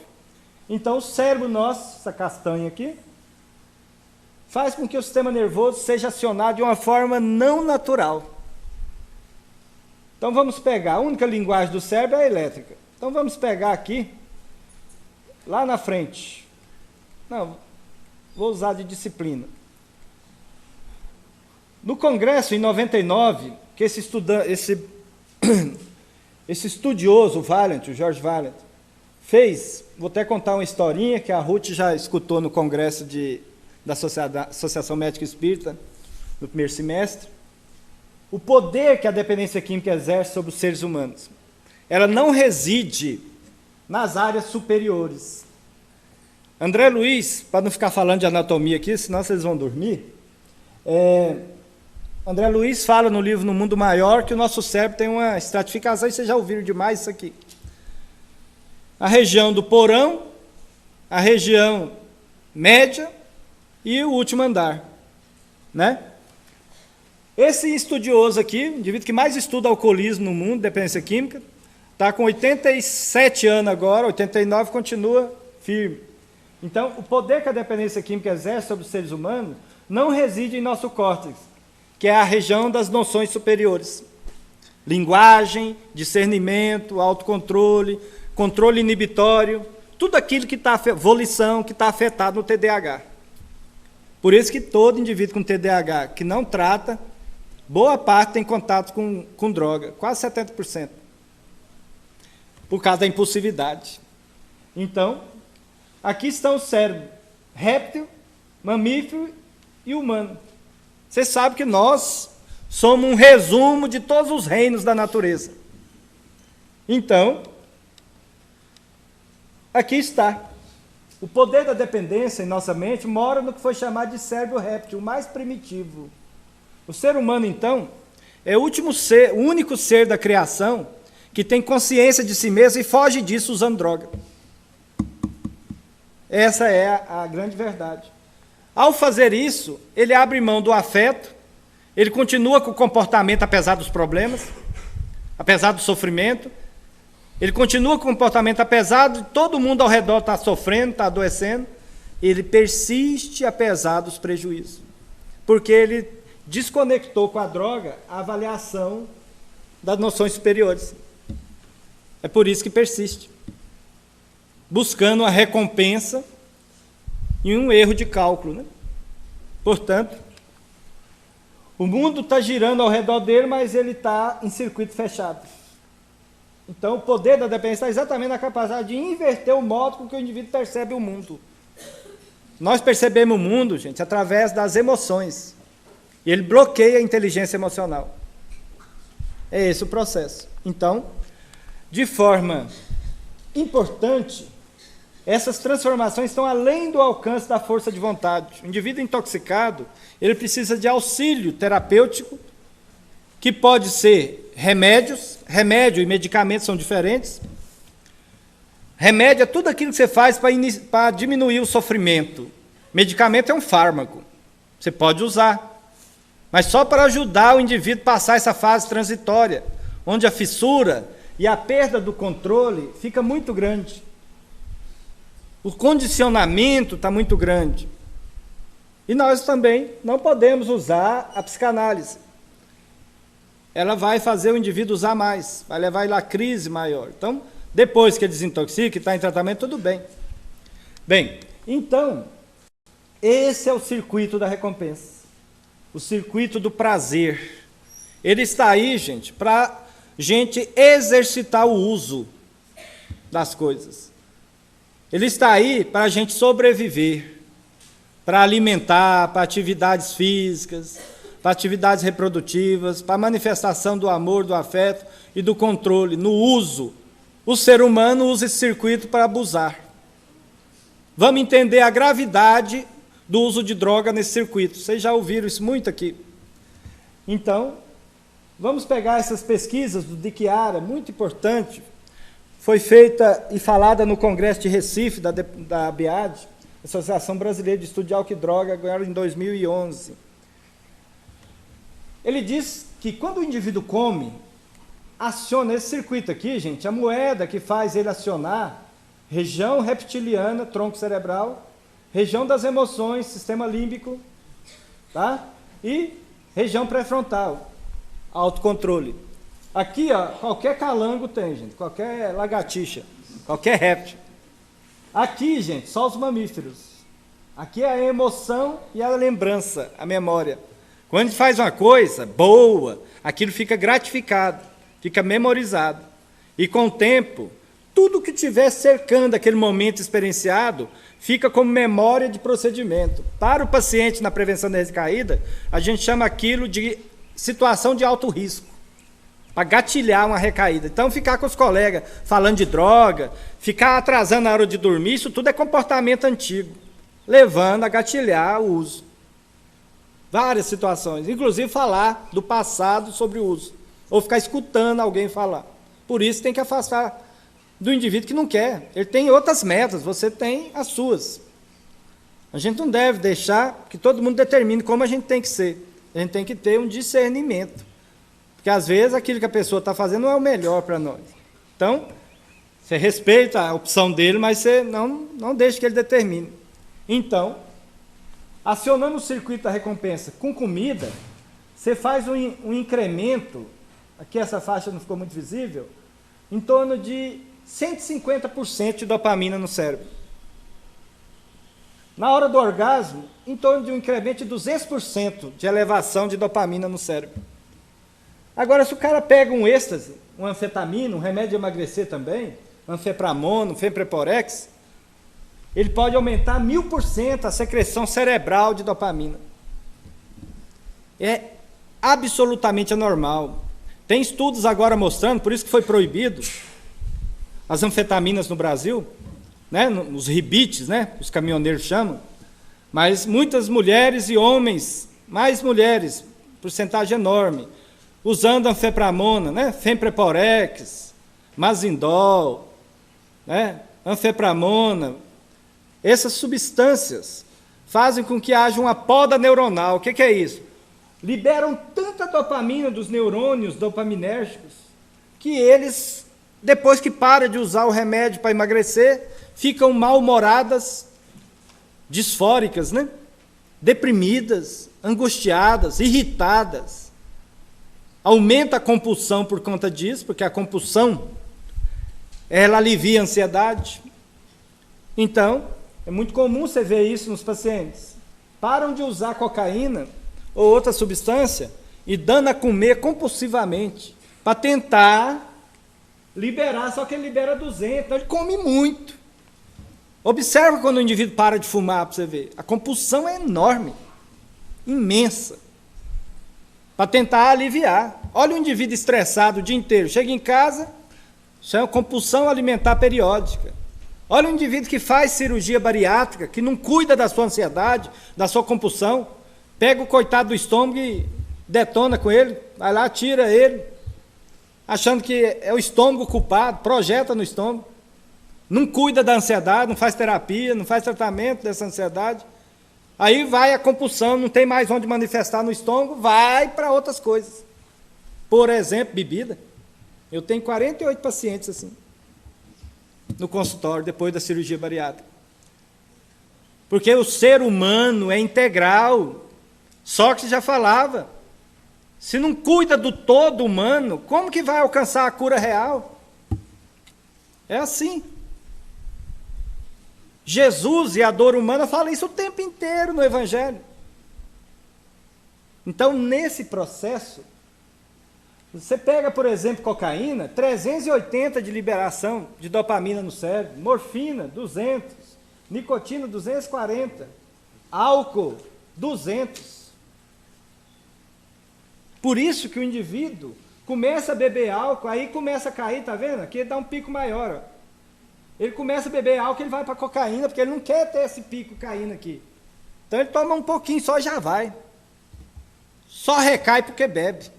Então o cérebro nosso, essa castanha aqui, faz com que o sistema nervoso seja acionado de uma forma não natural. Então vamos pegar, a única linguagem do cérebro é a elétrica. Então vamos pegar aqui, lá na frente. Não, vou usar de disciplina. No congresso, em 99, que esse estudioso, o George Vaillant, fez, vou até contar uma historinha que a Ruth já escutou no congresso da Associação Médica Espírita, no primeiro semestre, o poder que a dependência química exerce sobre os seres humanos. Ela não reside nas áreas superiores. André Luiz, para não ficar falando de anatomia aqui, senão vocês vão dormir, André Luiz fala no livro No Mundo Maior que o nosso cérebro tem uma estratificação, e vocês já ouviram demais isso aqui. A região do porão, a região média e o último andar, né? Esse estudioso aqui, o indivíduo que mais estuda alcoolismo no mundo, dependência química, está com 87 anos agora, 89, continua firme. Então, o poder que a dependência química exerce sobre os seres humanos não reside em nosso córtex, que é a região das noções superiores. Linguagem, discernimento, autocontrole, controle inibitório, tudo aquilo que está, volição, que está afetado no TDAH. Por isso que todo indivíduo com TDAH que não trata, boa parte tem contato com droga, quase 70%. Por causa da impulsividade. Então, aqui estão o cérebro réptil, mamífero e humano. Você sabe que nós somos um resumo de todos os reinos da natureza. Então, aqui está. O poder da dependência em nossa mente mora no que foi chamado de cérebro réptil, o mais primitivo. O ser humano, então, é o único ser da criação que tem consciência de si mesmo e foge disso usando droga. Essa é a grande verdade. Ao fazer isso, ele abre mão do afeto, ele continua com o comportamento apesar dos problemas, apesar do sofrimento, ele continua com o comportamento apesar de todo mundo ao redor estar sofrendo, estar adoecendo, ele persiste apesar dos prejuízos, porque ele desconectou com a droga a avaliação das noções superiores. É por isso que persiste, buscando a recompensa em um erro de cálculo, né? Portanto, o mundo está girando ao redor dele, mas ele está em circuito fechado. Então, o poder da dependência está exatamente na capacidade de inverter o modo com que o indivíduo percebe o mundo. Nós percebemos o mundo, gente, através das emoções. E ele bloqueia a inteligência emocional. É esse o processo. Então, de forma importante, essas transformações estão além do alcance da força de vontade. O indivíduo intoxicado, ele precisa de auxílio terapêutico, que pode ser remédios. Remédio e medicamentos são diferentes. Remédio é tudo aquilo que você faz para diminuir o sofrimento. Medicamento é um fármaco. Você pode usar, mas só para ajudar o indivíduo a passar essa fase transitória, onde a fissura e a perda do controle fica muito grande. O condicionamento está muito grande. E nós também não podemos usar a psicanálise. Ela vai fazer o indivíduo usar mais, vai levar ele à crise maior. Então, depois que ele desintoxica e está em tratamento, tudo bem. Bem, então, esse é o circuito da recompensa. O circuito do prazer. Ele está aí, gente, para a gente exercitar o uso das coisas. Ele está aí para a gente sobreviver, para alimentar, para atividades físicas, para atividades reprodutivas, para a manifestação do amor, do afeto e do controle, no uso. O ser humano usa esse circuito para abusar. Vamos entender a gravidade do uso de droga nesse circuito. Vocês já ouviram isso muito aqui. Então, vamos pegar essas pesquisas do Dick Yara, muito importante. Foi feita e falada no Congresso de Recife, da ABAD, Associação Brasileira de Estudo de Álcool e Droga, agora em 2011. Ele diz que quando o indivíduo come, aciona esse circuito aqui, gente, a moeda que faz ele acionar, região reptiliana, tronco cerebral, região das emoções, sistema límbico, tá? E região pré-frontal, autocontrole. Aqui, ó, qualquer calango tem, gente, qualquer lagartixa, qualquer réptil. Aqui, gente, só os mamíferos. Aqui é a emoção e a lembrança, a memória. Quando a gente faz uma coisa boa, aquilo fica gratificado, fica memorizado. E com o tempo, tudo que estiver cercando aquele momento experienciado fica como memória de procedimento. Para o paciente na prevenção da recaída, a gente chama aquilo de situação de alto risco, para gatilhar uma recaída. Então, ficar com os colegas falando de droga, ficar atrasando a hora de dormir, isso tudo é comportamento antigo, levando a gatilhar o uso. Várias situações, inclusive falar do passado sobre o uso, ou ficar escutando alguém falar. Por isso tem que afastar do indivíduo que não quer. Ele tem outras metas, você tem as suas. A gente não deve deixar que todo mundo determine como a gente tem que ser. A gente tem que ter um discernimento. Porque, às vezes, aquilo que a pessoa está fazendo não é o melhor para nós. Então, você respeita a opção dele, mas você não deixa que ele determine. Então, acionando o circuito da recompensa com comida, você faz um incremento, aqui essa faixa não ficou muito visível, em torno de 150% de dopamina no cérebro. Na hora do orgasmo, em torno de um incremento de 200% de elevação de dopamina no cérebro. Agora, se o cara pega um êxtase, uma anfetamina, um remédio de emagrecer também, anfepramona, um fempreporex, ele pode aumentar 1000% a secreção cerebral de dopamina. É absolutamente anormal. Tem estudos agora mostrando, por isso que foi proibido as anfetaminas no Brasil, né, os ribites, né, os caminhoneiros chamam, mas muitas mulheres e homens, mais mulheres, porcentagem enorme, usando anfepramona, né, fempreporex, mazindol, né, anfepramona. Essas substâncias fazem com que haja uma poda neuronal. O que é isso? Liberam tanta dopamina dos neurônios dopaminérgicos que eles depois que para de usar o remédio para emagrecer, ficam mal-humoradas, disfóricas, né? Deprimidas, angustiadas, irritadas. Aumenta a compulsão por conta disso, porque a compulsão, ela alivia a ansiedade. Então, é muito comum você ver isso nos pacientes. Param de usar cocaína ou outra substância e dando a comer compulsivamente para tentar liberar, só que ele libera 200, então ele come muito. Observa quando o indivíduo para de fumar para você ver. A compulsão é enorme, imensa, para tentar aliviar. Olha o indivíduo estressado o dia inteiro, chega em casa, isso é uma compulsão alimentar periódica. Olha o indivíduo que faz cirurgia bariátrica, que não cuida da sua ansiedade, da sua compulsão, pega o coitado do estômago e detona com ele, vai lá, tira ele, achando que é o estômago culpado, projeta no estômago, não cuida da ansiedade, não faz terapia, não faz tratamento dessa ansiedade, aí vai a compulsão, não tem mais onde manifestar no estômago, vai para outras coisas. Por exemplo, bebida. Eu tenho 48 pacientes assim, no consultório, depois da cirurgia bariátrica. Porque o ser humano é integral. Sócrates já falava, se não cuida do todo humano, como que vai alcançar a cura real? É assim. Jesus e a dor humana falam isso o tempo inteiro no Evangelho. Então, nesse processo, você pega, por exemplo, cocaína, 380 de liberação de dopamina no cérebro, morfina, 200, nicotina, 240, álcool, 200. Por isso que o indivíduo começa a beber álcool, aí começa a cair, tá vendo? Aqui ele dá um pico maior, ó. Ele começa a beber álcool, ele vai para cocaína, porque ele não quer ter esse pico caindo aqui. Então ele toma um pouquinho só e já vai. Só recai porque bebe.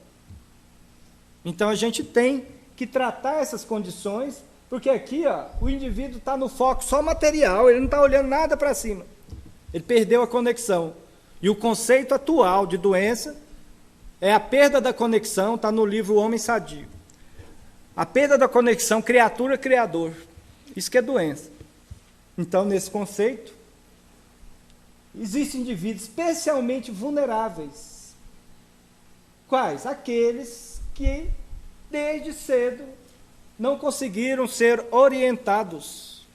Então a gente tem que tratar essas condições, porque aqui, ó, o indivíduo está no foco só material, ele não está olhando nada para cima. Ele perdeu a conexão. E o conceito atual de doença é a perda da conexão, está no livro O Homem Sadio. A perda da conexão criatura-criador. Isso que é doença. Então, nesse conceito, existem indivíduos especialmente vulneráveis. Quais? Aqueles que, desde cedo, não conseguiram ser orientados,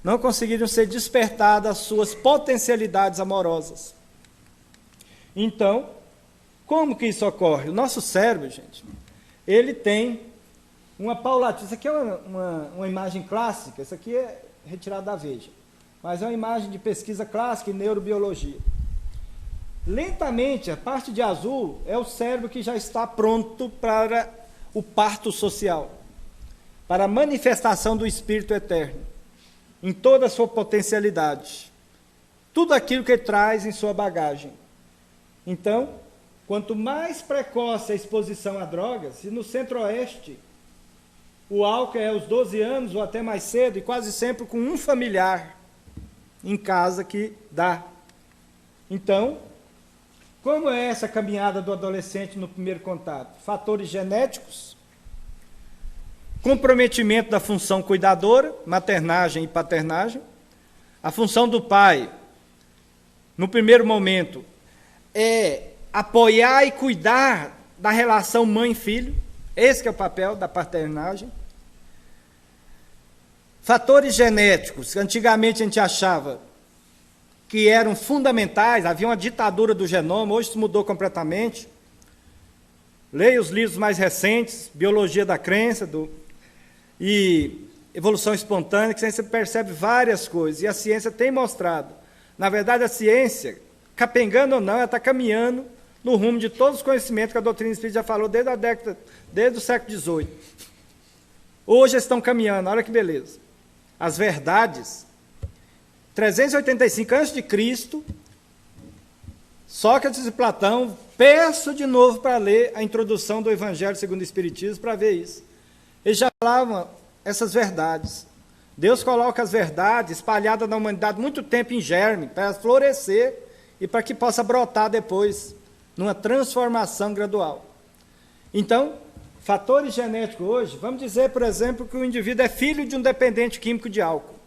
não conseguiram ser despertadas as suas potencialidades amorosas. Então, como que isso ocorre? O nosso cérebro, gente, ele tem uma paulatina. Isso aqui é uma imagem clássica, isso aqui é retirado da Veja, mas é uma imagem de pesquisa clássica em neurobiologia. Lentamente, a parte de azul é o cérebro que já está pronto para o parto social, para a manifestação do Espírito Eterno, em toda a sua potencialidade. Tudo aquilo que ele traz em sua bagagem. Então, quanto mais precoce a exposição a drogas, se no Centro-Oeste o álcool é aos 12 anos ou até mais cedo, e quase sempre com um familiar em casa que dá. Então, como é essa caminhada do adolescente no primeiro contato? Fatores genéticos, comprometimento da função cuidadora, maternagem e paternagem. A função do pai, no primeiro momento, é apoiar e cuidar da relação mãe-filho. Esse que é o papel da paternagem. Fatores genéticos, antigamente a gente achava que eram fundamentais, havia uma ditadura do genoma, hoje isso mudou completamente. Leia os livros mais recentes, Biologia da Crença e Evolução Espontânea, que você percebe várias coisas, e a ciência tem mostrado. Na verdade, a ciência, capengando ou não, ela está caminhando no rumo de todos os conhecimentos que a doutrina espírita já falou desde o século XVIII. Hoje eles estão caminhando, olha que beleza. As verdades, 385 a.C., Sócrates e Platão, peço de novo para ler a introdução do Evangelho segundo o Espiritismo para ver isso. Eles já falavam essas verdades. Deus coloca as verdades espalhadas na humanidade muito tempo em germe, para florescer e para que possa brotar depois, numa transformação gradual. Então, fatores genéticos hoje, vamos dizer, por exemplo, que o indivíduo é filho de um dependente químico de álcool.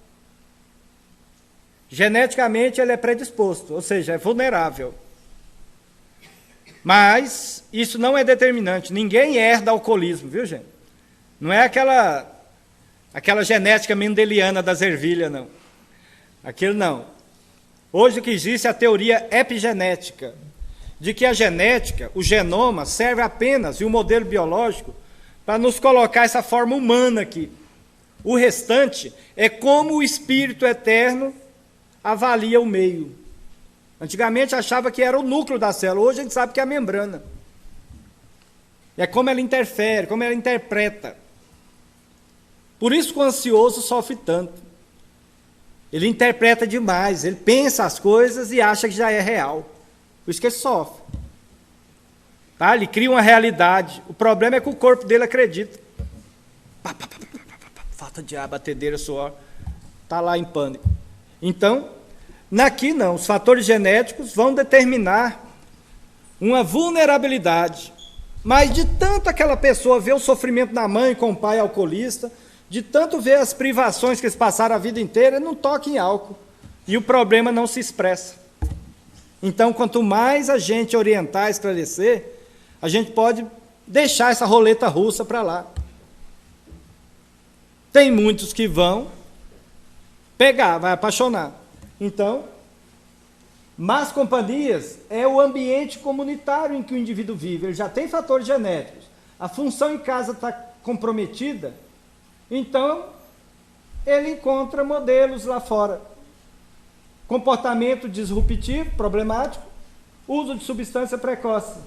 Geneticamente ele é predisposto, ou seja, é vulnerável. Mas isso não é determinante. Ninguém herda alcoolismo, viu, gente? Não é aquela genética mendeliana das ervilhas, não. Aquilo não. Hoje o que existe é a teoria epigenética, de que a genética, o genoma, serve apenas, e o modelo biológico, para nos colocar essa forma humana aqui. O restante é como o espírito eterno avalia o meio. Antigamente achava que era o núcleo da célula, hoje a gente sabe que é a membrana. É como ela interfere, como ela interpreta. Por isso que o ansioso sofre tanto. Ele interpreta demais, ele pensa as coisas e acha que já é real. Por isso que ele sofre. Tá? Ele cria uma realidade. O problema é que o corpo dele acredita. Falta de ar, batedeira, suor. Está lá em pânico. Então, aqui não. Os fatores genéticos vão determinar uma vulnerabilidade. Mas de tanto aquela pessoa ver o sofrimento da mãe com o pai alcoolista, de tanto ver as privações que eles passaram a vida inteira, ele não toca em álcool. E o problema não se expressa. Então, quanto mais a gente orientar, esclarecer, a gente pode deixar essa roleta russa para lá. Tem muitos que vão pegar, vai apaixonar. Então, más companhias é o ambiente comunitário em que o indivíduo vive. Ele já tem fatores genéticos. A função em casa está comprometida, então ele encontra modelos lá fora. Comportamento disruptivo, problemático, uso de substância precoce.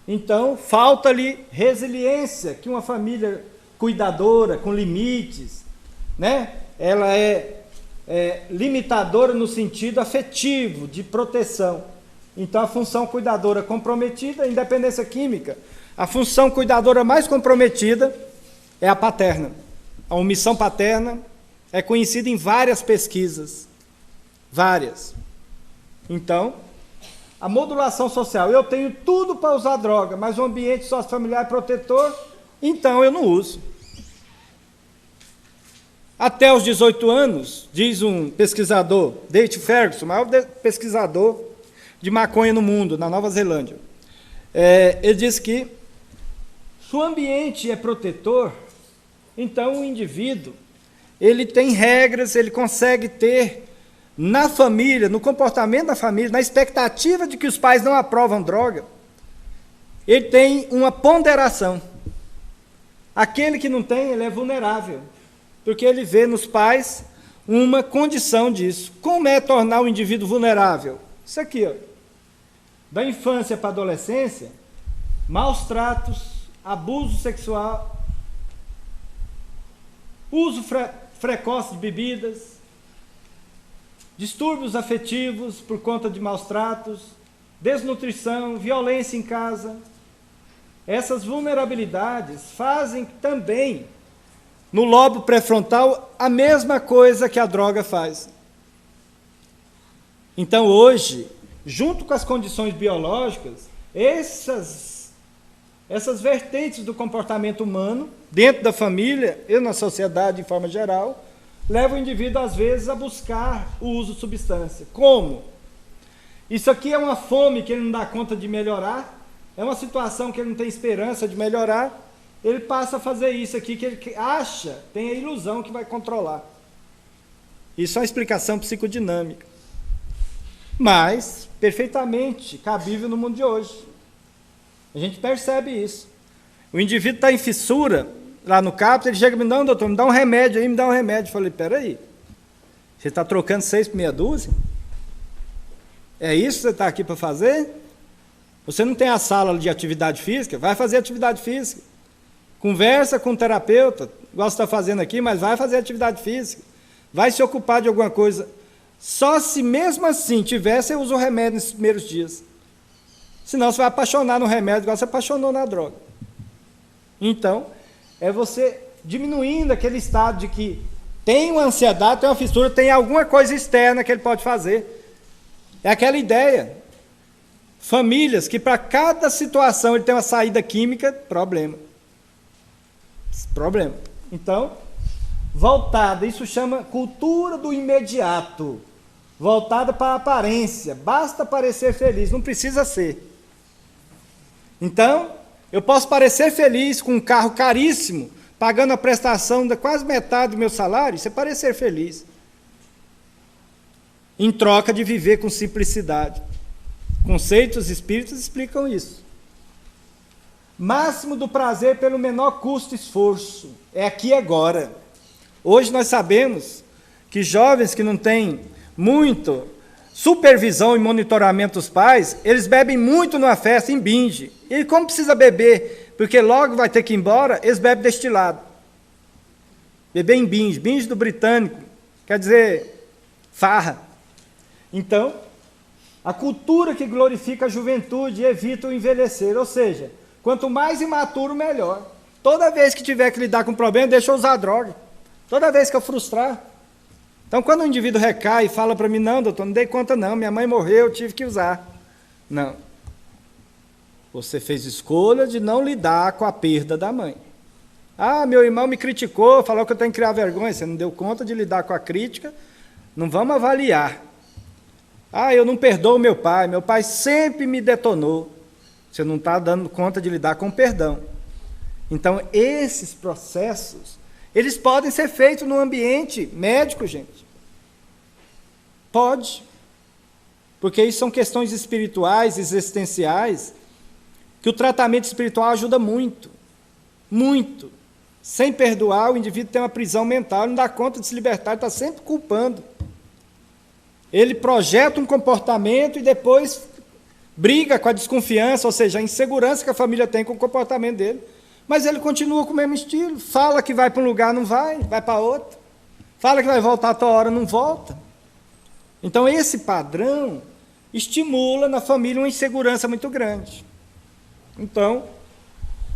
Então, falta-lhe resiliência, que uma família cuidadora, com limites, né? Ela é limitadora no sentido afetivo, de proteção. Então, a função cuidadora comprometida, independência química, a função cuidadora mais comprometida é a paterna. A omissão paterna é conhecida em várias pesquisas. Várias. Então, a modulação social. Eu tenho tudo para usar droga, mas o ambiente sociofamiliar é protetor, então eu não uso. Até os 18 anos, diz um pesquisador, David Ferguson, o maior pesquisador de maconha no mundo, na Nova Zelândia, ele diz que se o ambiente é protetor, então o indivíduo, ele tem regras, ele consegue ter na família, no comportamento da família, na expectativa de que os pais não aprovam droga, ele tem uma ponderação. Aquele que não tem, ele é vulnerável, porque ele vê nos pais uma condição disso. Como é tornar o indivíduo vulnerável? Isso aqui, ó. Da infância para a adolescência, maus tratos, abuso sexual, uso precoce de bebidas, distúrbios afetivos por conta de maus tratos, desnutrição, violência em casa. Essas vulnerabilidades fazem também, no lobo pré-frontal, a mesma coisa que a droga faz. Então, hoje, junto com as condições biológicas, essas vertentes do comportamento humano, dentro da família e na sociedade de forma geral, leva o indivíduo, às vezes, a buscar o uso de substância. Como? Isso aqui é uma fome que ele não dá conta de melhorar, é uma situação que ele não tem esperança de melhorar, ele passa a fazer isso aqui, que ele acha, tem a ilusão que vai controlar. Isso é uma explicação psicodinâmica. Mas, perfeitamente cabível no mundo de hoje. A gente percebe isso. O indivíduo está em fissura, lá no CAPS, ele chega e me diz, não, doutor, me dá um remédio aí, me dá um remédio. Eu falei, peraí, você está trocando 6 por meia dúzia? É isso que você está aqui para fazer? Você não tem a sala de atividade física? Vai fazer atividade física. Conversa com o terapeuta, igual você está fazendo aqui, mas vai fazer atividade física. Vai se ocupar de alguma coisa. Só se mesmo assim tiver, você usa o remédio nesses primeiros dias. Senão você vai apaixonar no remédio, igual você apaixonou na droga. Então, é você diminuindo aquele estado de que tem uma ansiedade, tem uma fissura, tem alguma coisa externa que ele pode fazer. É aquela ideia. Famílias que para cada situação ele tem uma saída química, problema. Problema. Então, voltada, isso chama cultura do imediato. Voltada para a aparência. Basta parecer feliz, não precisa ser. Então, eu posso parecer feliz com um carro caríssimo, pagando a prestação de quase metade do meu salário, isso é parecer feliz. Em troca de viver com simplicidade. Conceitos espíritas explicam isso. Máximo do prazer pelo menor custo e esforço. É aqui e agora. Hoje nós sabemos que jovens que não têm muito supervisão e monitoramento dos pais, eles bebem muito numa festa, em binge. E como precisa beber, porque logo vai ter que ir embora, eles bebem destilado. Beber em binge, binge do britânico, quer dizer, farra. Então, a cultura que glorifica a juventude evita o envelhecer, ou seja, quanto mais imaturo, melhor. Toda vez que tiver que lidar com problema, deixa eu usar droga. Toda vez que eu frustrar. Então, quando o indivíduo recai e fala para mim, não, doutor, não dei conta não, minha mãe morreu, eu tive que usar. Não. Você fez escolha de não lidar com a perda da mãe. Ah, meu irmão me criticou, falou que eu tenho que criar vergonha, você não deu conta de lidar com a crítica, não vamos avaliar. Ah, eu não perdoo meu pai sempre me detonou. Você não está dando conta de lidar com o perdão. Então, esses processos, eles podem ser feitos no ambiente médico, gente. Pode. Porque isso são questões espirituais, existenciais, que o tratamento espiritual ajuda muito. Muito. Sem perdoar, o indivíduo tem uma prisão mental, não dá conta de se libertar, ele está sempre culpando. Ele projeta um comportamento e depois briga com a desconfiança, ou seja, a insegurança que a família tem com o comportamento dele. Mas ele continua com o mesmo estilo. Fala que vai para um lugar, não vai para outro. Fala que vai voltar a tua hora, não volta. Então, esse padrão estimula na família uma insegurança muito grande. Então,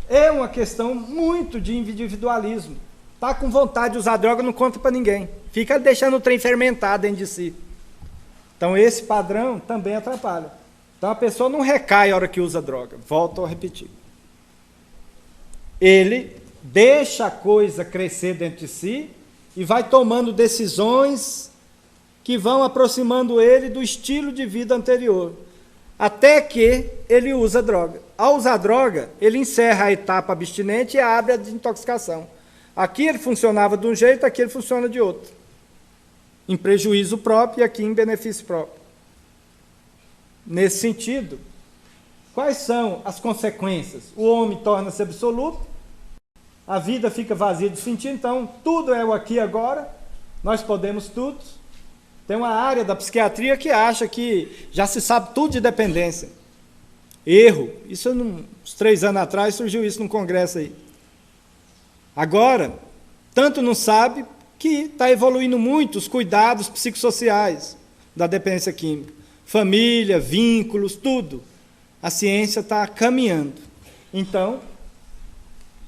é uma questão muito de individualismo. Está com vontade de usar droga, não conta para ninguém. Fica deixando o trem fermentar dentro de si. Então, esse padrão também atrapalha. Então, a pessoa não recai a hora que usa droga. Volto a repetir. Ele deixa a coisa crescer dentro de si e vai tomando decisões que vão aproximando ele do estilo de vida anterior, até que ele usa droga. Ao usar droga, ele encerra a etapa abstinente e abre a desintoxicação. Aqui ele funcionava de um jeito, aqui ele funciona de outro. Em prejuízo próprio e aqui em benefício próprio. Nesse sentido, quais são as consequências? O homem torna-se absoluto, a vida fica vazia de sentido, então tudo é o aqui e agora, nós podemos tudo. Tem uma área da psiquiatria que acha que já se sabe tudo de dependência. Erro. Isso, uns 3 anos atrás, surgiu isso num congresso aí. Agora, tanto não sabe que está evoluindo muito os cuidados psicossociais da dependência química. Família, vínculos, tudo. A ciência está caminhando. Então,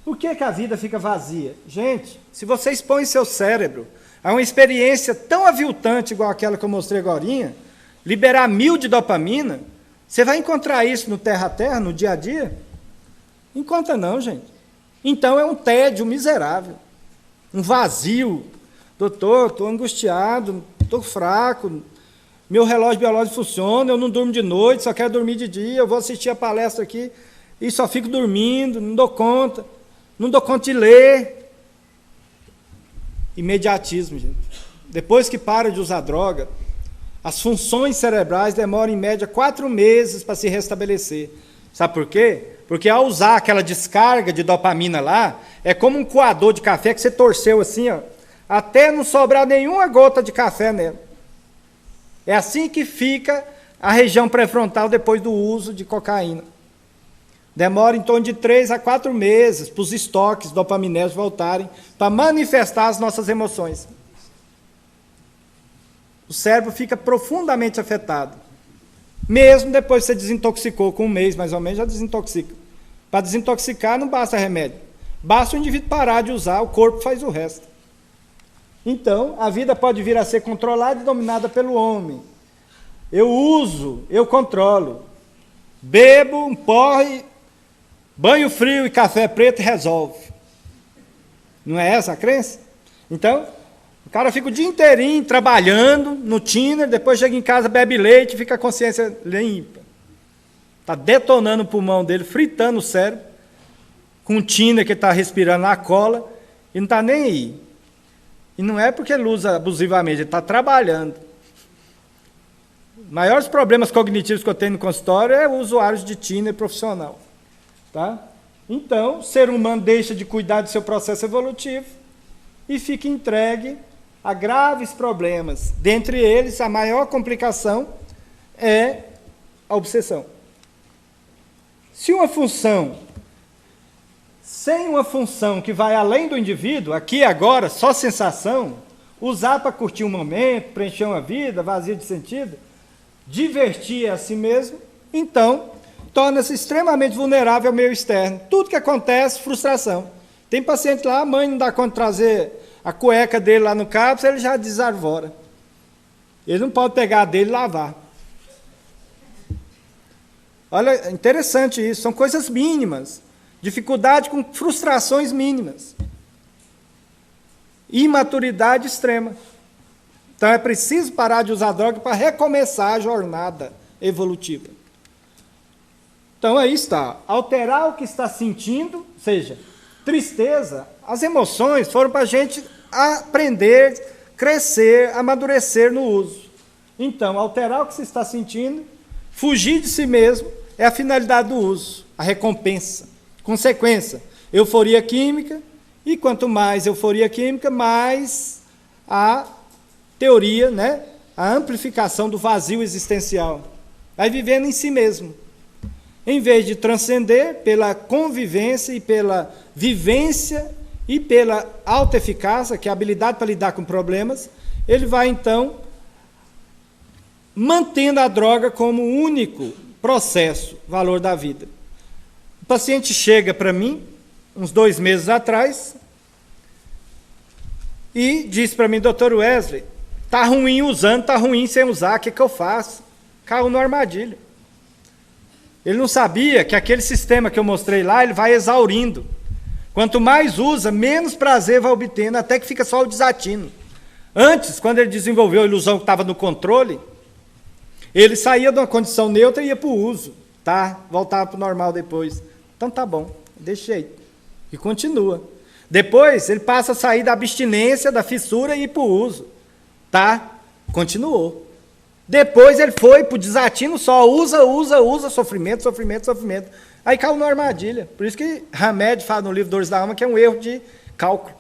por que a vida fica vazia? Gente, se você expõe seu cérebro a uma experiência tão aviltante igual aquela que eu mostrei agorinha, liberar 1000 de dopamina, você vai encontrar isso no terra a terra, no dia a dia? Encontra não, gente. Então é um tédio miserável, um vazio. Doutor, estou angustiado, estou fraco, meu relógio biológico funciona, eu não durmo de noite, só quero dormir de dia, eu vou assistir a palestra aqui e só fico dormindo, não dou conta de ler. Imediatismo, gente. Depois que para de usar droga, as funções cerebrais demoram em média 4 meses para se restabelecer. Sabe por quê? Porque ao usar aquela descarga de dopamina lá, é como um coador de café que você torceu assim, ó, até não sobrar nenhuma gota de café nela. É assim que fica a região pré-frontal depois do uso de cocaína. Demora em torno de 3 a 4 meses para os estoques dopaminérgicos voltarem para manifestar as nossas emoções. O cérebro fica profundamente afetado. Mesmo depois que você desintoxicou, com 1 mês mais ou menos, já desintoxica. Para desintoxicar não basta remédio. Basta o indivíduo parar de usar, o corpo faz o resto. Então, a vida pode vir a ser controlada e dominada pelo homem. Eu uso, eu controlo. Bebo um porre, banho frio e café preto resolve. Não é essa a crença? Então, o cara fica o dia inteirinho trabalhando no tiner, depois chega em casa, bebe leite e fica a consciência limpa. Está detonando o pulmão dele, fritando o cérebro, com um tiner que está respirando na cola, e não está nem aí. E não é porque ele usa abusivamente, ele está trabalhando. Os maiores problemas cognitivos que eu tenho no consultório é usuários de tiner profissional. Tá? Então, o ser humano deixa de cuidar do seu processo evolutivo e fica entregue a graves problemas. Dentre eles, a maior complicação é a obsessão. Se uma função, sem uma função que vai além do indivíduo, aqui e agora, só sensação, usar para curtir um momento, preencher uma vida vazia de sentido, divertir a si mesmo, então torna-se extremamente vulnerável ao meio externo. Tudo que acontece, frustração. Tem paciente lá, a mãe não dá conta de trazer a cueca dele lá no CAPS, ele já desarvora. Ele não pode pegar a dele e lavar. Olha, interessante isso, são coisas mínimas. Dificuldade com frustrações mínimas. Imaturidade extrema. Então é preciso parar de usar droga para recomeçar a jornada evolutiva. Então aí está, alterar o que está sentindo, ou seja, tristeza, as emoções foram para a gente aprender, crescer, amadurecer no uso. Então, alterar o que se está sentindo, fugir de si mesmo, é a finalidade do uso, a recompensa. Consequência, euforia química, e quanto mais euforia química, mais a teoria, né, a amplificação do vazio existencial. Vai vivendo em si mesmo. Em vez de transcender pela convivência e pela vivência e pela autoeficácia, que é a habilidade para lidar com problemas, ele vai, então, mantendo a droga como o único processo, valor da vida. O paciente chega para mim, uns 2 meses atrás, e diz para mim, doutor Wesley, está ruim usando, está ruim sem usar, o que eu faço? Caiu na armadilha. Ele não sabia que aquele sistema que eu mostrei lá, ele vai exaurindo. Quanto mais usa, menos prazer vai obtendo, até que fica só o desatino. Antes, quando ele desenvolveu a ilusão que estava no controle, ele saía de uma condição neutra e ia para o uso, tá? Voltava para o normal depois. Então tá bom, deixa jeito. E continua. Depois, ele passa a sair da abstinência, da fissura e ir para o uso. Tá? Continuou. Depois ele foi para o desatino só, usa, sofrimento. Aí caiu na armadilha. Por isso que Hamed fala no livro Dores da Alma que é um erro de cálculo.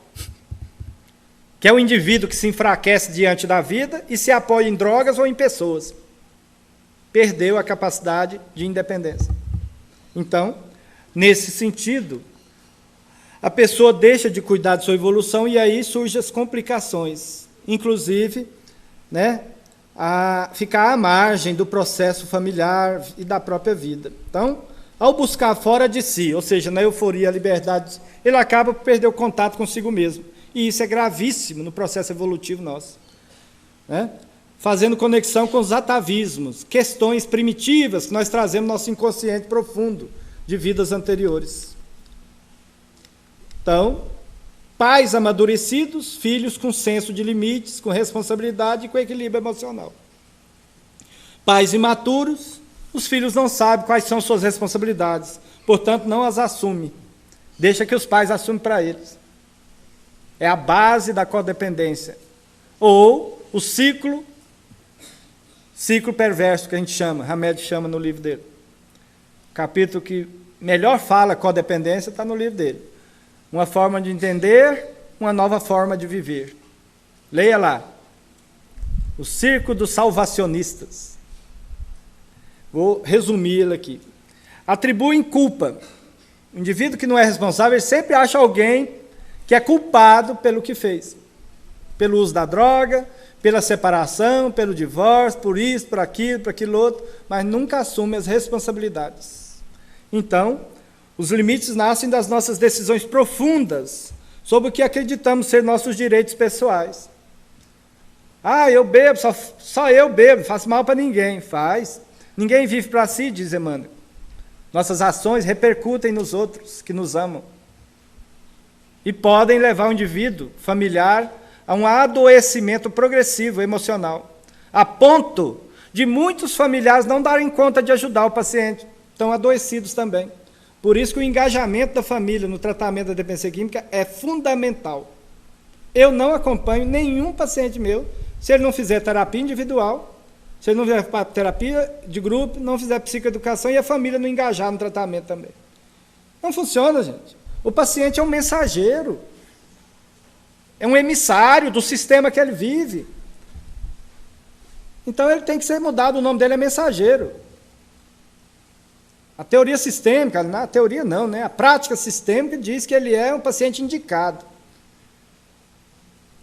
Que é o indivíduo que se enfraquece diante da vida e se apoia em drogas ou em pessoas. Perdeu a capacidade de independência. Então, nesse sentido, a pessoa deixa de cuidar de sua evolução e aí surgem as complicações. Inclusive, né, a ficar à margem do processo familiar e da própria vida. Então, ao buscar fora de si, ou seja, na euforia, a liberdade, ele acaba por perder o contato consigo mesmo. E isso é gravíssimo no processo evolutivo nosso. Né? Fazendo conexão com os atavismos, questões primitivas que nós trazemos no nosso inconsciente profundo de vidas anteriores. Então, pais amadurecidos, filhos com senso de limites, com responsabilidade e com equilíbrio emocional. Pais imaturos, os filhos não sabem quais são suas responsabilidades, portanto, não as assumem. Deixa que os pais assumem para eles. É a base da codependência. Ou o ciclo perverso, que a gente chama, Hamed chama no livro dele. O capítulo que melhor fala codependência está no livro dele. Uma forma de entender, uma nova forma de viver. Leia lá. O Circo dos Salvacionistas. Vou resumi-lo aqui. Atribuem culpa. O indivíduo que não é responsável, ele sempre acha alguém que é culpado pelo que fez. Pelo uso da droga, pela separação, pelo divórcio, por isso, por aquilo outro, mas nunca assume as responsabilidades. Então, os limites nascem das nossas decisões profundas sobre o que acreditamos ser nossos direitos pessoais. Ah, eu bebo, só eu bebo, faço mal para ninguém. Faz. Ninguém vive para si, diz Emmanuel. Nossas ações repercutem nos outros que nos amam. e podem levar o indivíduo familiar a um adoecimento progressivo emocional, a ponto de muitos familiares não darem conta de ajudar o paciente, estão adoecidos também. Por isso que o engajamento da família no tratamento da dependência química é fundamental. Eu não acompanho nenhum paciente meu se ele não fizer terapia individual, se ele não fizer terapia de grupo, não fizer psicoeducação e a família não engajar no tratamento também. Não funciona, gente. O paciente é um mensageiro, é um emissário do sistema que ele vive. Então ele tem que ser mudado, o nome dele é mensageiro. A teoria sistêmica, a teoria não, né? A prática sistêmica diz que ele é um paciente indicado,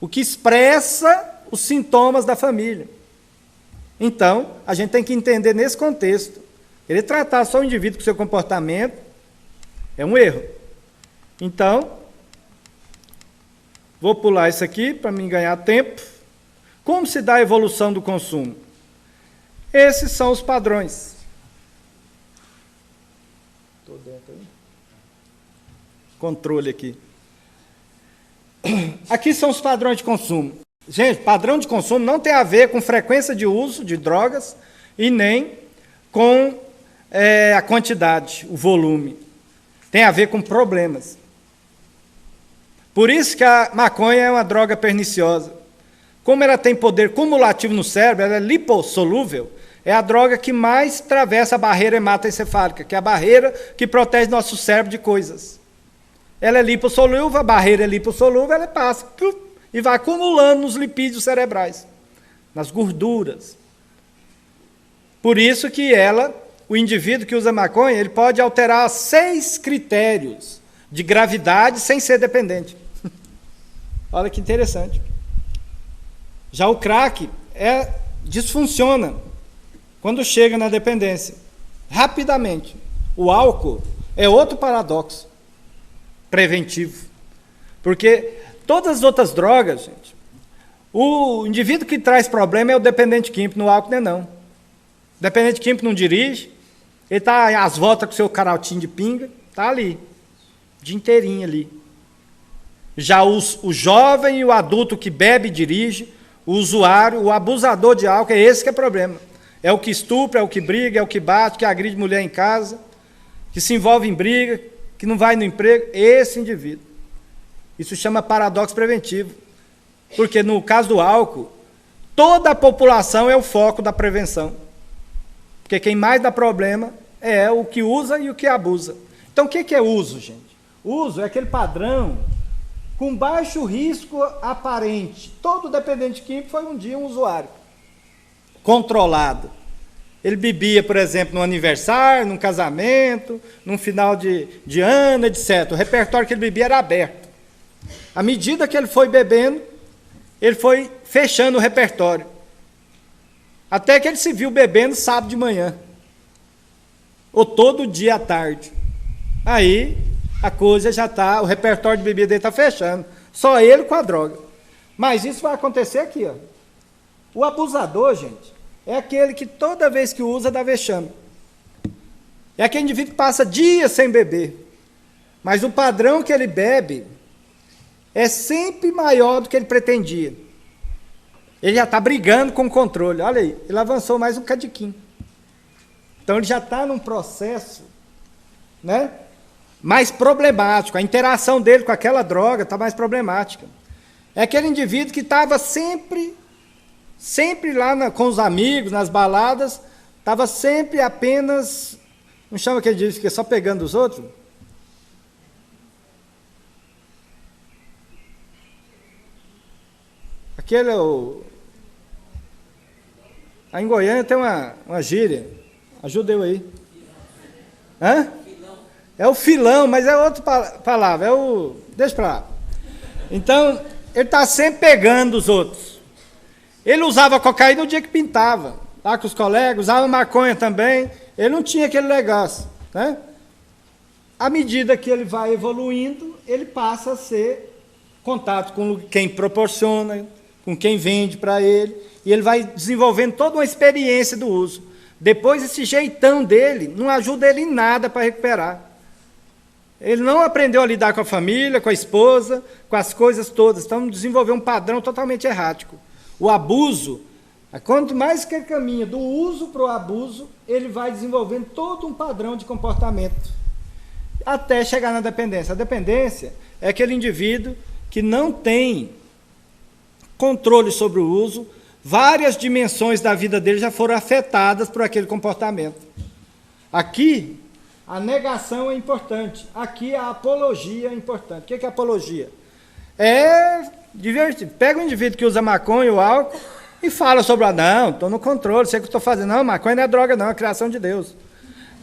o que expressa os sintomas da família. Então, a gente tem que entender nesse contexto. Ele tratar só o indivíduo com seu comportamento é um erro. Então, vou pular isso aqui para mim ganhar tempo. Como se dá a evolução do consumo? Esses são os padrões. Estou dentro aí. Controle aqui. Aqui são os padrões de consumo. Gente, padrão de consumo não tem a ver com frequência de uso de drogas e nem com a quantidade, o volume. Tem a ver com problemas. Por isso que a maconha é uma droga perniciosa. Como ela tem poder cumulativo no cérebro, ela é lipossolúvel, é a droga que mais atravessa a barreira hematoencefálica, que é a barreira que protege nosso cérebro de coisas. Ela é lipossolúvel, a barreira é lipossolúvel, ela passa e vai acumulando nos lipídios cerebrais, nas gorduras. Por isso que o indivíduo que usa maconha, ele pode alterar 6 critérios de gravidade sem ser dependente. Olha que interessante. Já o crack disfunciona quando chega na dependência, rapidamente. O álcool é outro paradoxo preventivo, porque todas as outras drogas, gente, o indivíduo que traz problema é o dependente químico, no álcool não. O dependente químico não dirige, ele está às voltas com o seu carotinho de pinga, está ali, o dia inteirinho ali. Já o jovem e o adulto que bebe e dirige, o usuário, o abusador de álcool, é esse que é o problema. É o que estupra, é o que briga, é o que bate, que agride mulher em casa, que se envolve em briga, que não vai no emprego, esse indivíduo. Isso chama paradoxo preventivo. Porque no caso do álcool, toda a população é o foco da prevenção. Porque quem mais dá problema é o que usa e o que abusa. Então o que é uso, gente? Uso é aquele padrão com baixo risco aparente. Todo dependente químico foi um dia um usuário controlado. Ele bebia, por exemplo, num aniversário, num casamento, num final de ano, etc. O repertório que ele bebia era aberto. À medida que ele foi bebendo, ele foi fechando o repertório. Até que ele se viu bebendo sábado de manhã. Ou todo dia à tarde. Aí a coisa já está, o repertório de bebida dele está fechando. Só ele com a droga. Mas isso vai acontecer aqui, ó. O abusador, gente, é aquele que toda vez que usa dá vexame. É aquele indivíduo que passa dias sem beber. Mas o padrão que ele bebe é sempre maior do que ele pretendia. Ele já está brigando com o controle. Olha aí, ele avançou mais um cadiquinho. Então ele já está num processo, né, mais problemático. A interação dele com aquela droga está mais problemática. É aquele indivíduo que estava sempre lá com os amigos, nas baladas, estava sempre apenas, não chama aquele indivíduo que fica só pegando os outros? Aquele é o... Aí em Goiânia tem uma gíria. Ajuda eu aí. Hã? É o filão, mas é outra palavra. É o... Deixa para lá. Então, ele está sempre pegando os outros. Ele usava cocaína no dia que pintava. Lá com os colegas, usava maconha também. Ele não tinha aquele negócio, né? À medida que ele vai evoluindo, ele passa a ser contato com quem proporciona, com quem vende para ele, e ele vai desenvolvendo toda uma experiência do uso. Depois, esse jeitão dele não ajuda ele em nada para recuperar. Ele não aprendeu a lidar com a família, com a esposa, com as coisas todas. Então, desenvolveu um padrão totalmente errático. O abuso, quanto mais que ele caminha do uso para o abuso, ele vai desenvolvendo todo um padrão de comportamento, até chegar na dependência. A dependência é aquele indivíduo que não tem controle sobre o uso, várias dimensões da vida dele já foram afetadas por aquele comportamento. Aqui, a negação é importante. Aqui, a apologia é importante. O que é apologia? É divertido. Pega um indivíduo que usa maconha ou álcool e fala sobre, não, estou no controle, sei o que estou fazendo. Não, maconha não é droga não, é criação de Deus.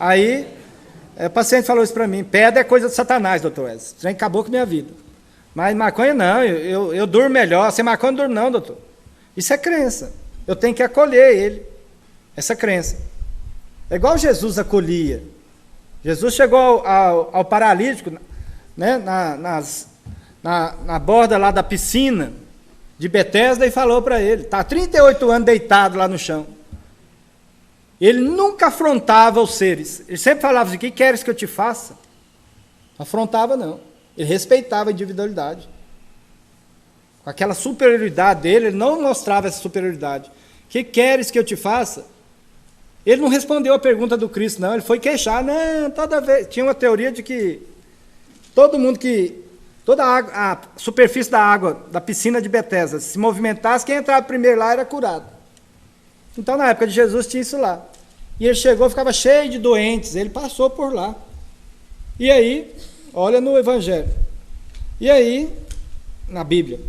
Aí, o paciente falou isso para mim, pedra é coisa de Satanás, doutor Wesley. Isso acabou com a minha vida. Mas maconha não, eu durmo melhor. Sem maconha eu não durmo não, doutor. Isso é crença. Eu tenho que acolher ele, essa crença. É igual Jesus acolhia. Jesus chegou ao paralítico, né, na borda lá da piscina de Betesda e falou para ele, está há 38 anos deitado lá no chão. Ele nunca afrontava os seres. Ele sempre falava assim, o que queres que eu te faça? Não afrontava não. Ele respeitava a individualidade. Com aquela superioridade dele, ele não mostrava essa superioridade. O que queres que eu te faça? Ele não respondeu a pergunta do Cristo, não. Ele foi queixar. Não, toda vez. Tinha uma teoria de que toda a superfície da água da piscina de Betesda se movimentasse, quem entrava primeiro lá era curado. Então, na época de Jesus, tinha isso lá. E ele chegou, ficava cheio de doentes. Ele passou por lá. E aí, olha no Evangelho. E aí, na Bíblia,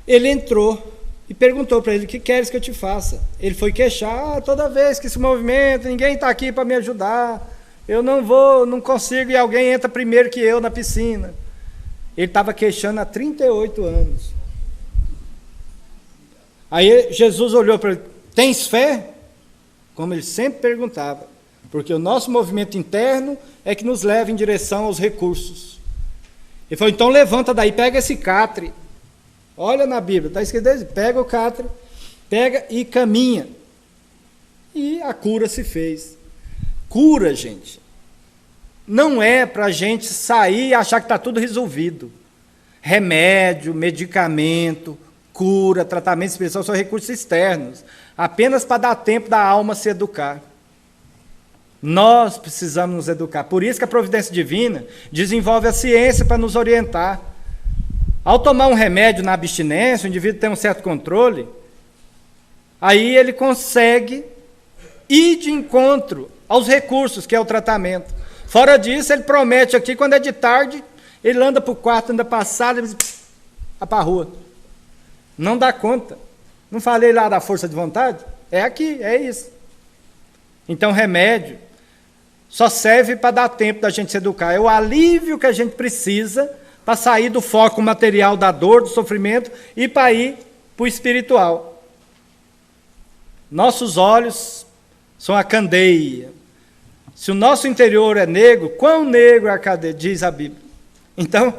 ele entrou e perguntou para ele, o que queres que eu te faça? Ele foi queixar, toda vez que se movimenta, ninguém está aqui para me ajudar, eu não consigo, e alguém entra primeiro que eu na piscina. Ele estava queixando há 38 anos. Aí Jesus olhou para ele, tens fé? Como ele sempre perguntava, porque o nosso movimento interno é que nos leva em direção aos recursos. Ele falou, então levanta daí, pega esse catre. Olha na Bíblia, está escrito assim, pega o catre, pega e caminha. E a cura se fez. Cura, gente, não é para a gente sair e achar que está tudo resolvido. Remédio, medicamento, cura, tratamento espiritual são recursos externos, apenas para dar tempo da alma se educar. Nós precisamos nos educar. Por isso que a providência divina desenvolve a ciência para nos orientar. Ao tomar um remédio na abstinência, o indivíduo tem um certo controle, aí ele consegue ir de encontro aos recursos, que é o tratamento. Fora disso, ele promete aqui, quando é de tarde, ele anda para o quarto, anda para a sala, ele vai para a rua. Não dá conta. Não falei lá da força de vontade? É aqui, é isso. Então, remédio só serve para dar tempo da gente se educar. É o alívio que a gente precisa para sair do foco material da dor, do sofrimento, e para ir para o espiritual. Nossos olhos são a candeia. Se o nosso interior é negro, quão negro é a cadeia, diz a Bíblia. Então,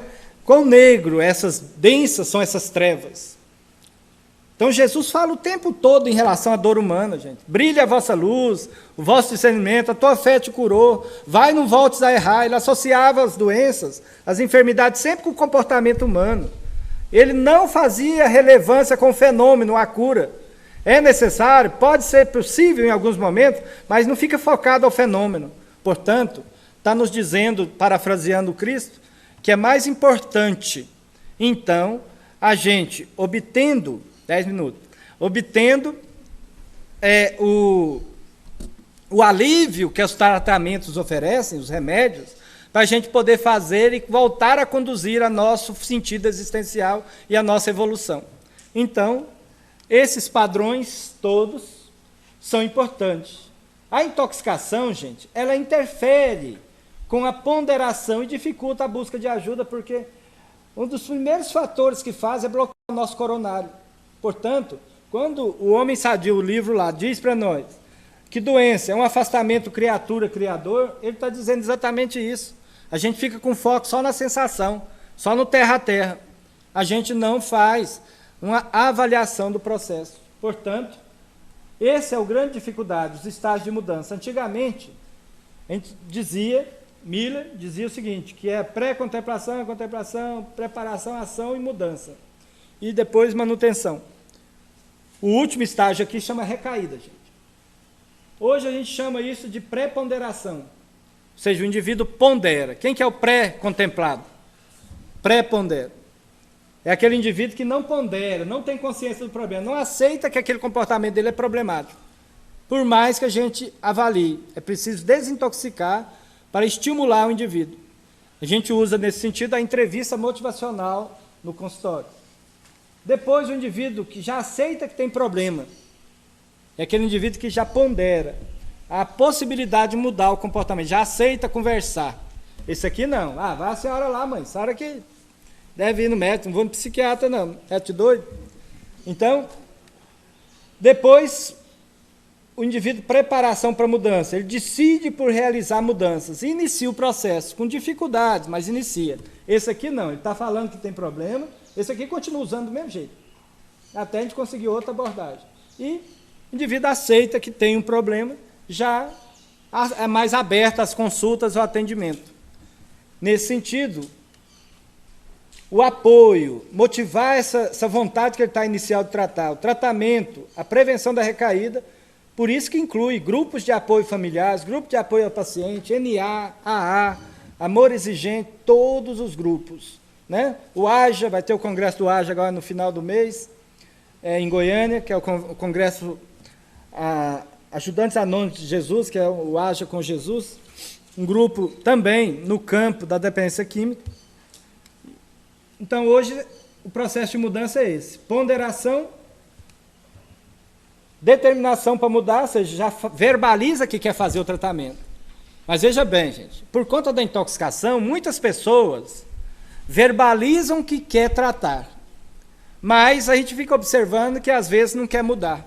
quão negro essas densas são essas trevas. Então, Jesus fala o tempo todo em relação à dor humana, gente. Brilha a vossa luz, o vosso discernimento, a tua fé te curou, vai, não voltes a errar. Ele associava as doenças, as enfermidades, sempre com o comportamento humano. Ele não fazia relevância com o fenômeno, a cura. É necessário, pode ser possível em alguns momentos, mas não fica focado ao fenômeno. Portanto, está nos dizendo, parafraseando Cristo, que é mais importante, então, a gente, obtendo 10 minutos. Obtendo o alívio que os tratamentos oferecem, os remédios, para a gente poder fazer e voltar a conduzir a nosso sentido existencial e a nossa evolução. Então, esses padrões todos são importantes. A intoxicação, gente, ela interfere com a ponderação e dificulta a busca de ajuda, porque um dos primeiros fatores que faz é bloquear o nosso coronário. Portanto, quando o Homem Sadio, o livro lá, diz para nós que doença é um afastamento criatura-criador, ele está dizendo exatamente isso. A gente fica com foco só na sensação, só no terra a terra. A gente não faz uma avaliação do processo. Portanto, essa é a grande dificuldade, os estágios de mudança. Antigamente, a gente dizia, Miller dizia o seguinte, que é pré-contemplação, contemplação, preparação, ação e mudança. E depois manutenção. O último estágio aqui chama recaída, gente. Hoje a gente chama isso de pré-ponderação. Ou seja, o indivíduo pondera. Quem que é o pré-contemplado? Pré-pondera. É aquele indivíduo que não pondera, não tem consciência do problema, não aceita que aquele comportamento dele é problemático. Por mais que a gente avalie, é preciso desintoxicar para estimular o indivíduo. A gente usa, nesse sentido, a entrevista motivacional no consultório. Depois, o indivíduo que já aceita que tem problema, é aquele indivíduo que já pondera a possibilidade de mudar o comportamento, já aceita conversar. Esse aqui não. Vai a senhora lá, mãe, a senhora que deve ir no médico, não vou no psiquiatra não, é te doido? Então, depois, o indivíduo, preparação para a mudança, ele decide por realizar mudanças, inicia o processo, com dificuldades, mas inicia. Esse aqui não, ele está falando que tem problema, esse aqui continua usando do mesmo jeito, até a gente conseguir outra abordagem. E o indivíduo aceita que tem um problema, já é mais aberto às consultas ou atendimento. Nesse sentido, o apoio, motivar essa vontade que ele está inicial de tratar, o tratamento, a prevenção da recaída, por isso que inclui grupos de apoio familiares, grupos de apoio ao paciente, NA, AA, Amor Exigente, todos os grupos. Né? O AJA, vai ter o congresso do AJA agora no final do mês, em Goiânia, que é o congresso Ajudantes Anônimos de Jesus, que é o AJA com Jesus, um grupo também no campo da dependência química. Então, hoje, o processo de mudança é esse, ponderação, determinação para mudar, ou seja, já verbaliza que quer fazer o tratamento. Mas veja bem, gente, por conta da intoxicação, muitas pessoas verbalizam que quer tratar, mas a gente fica observando que às vezes não quer mudar.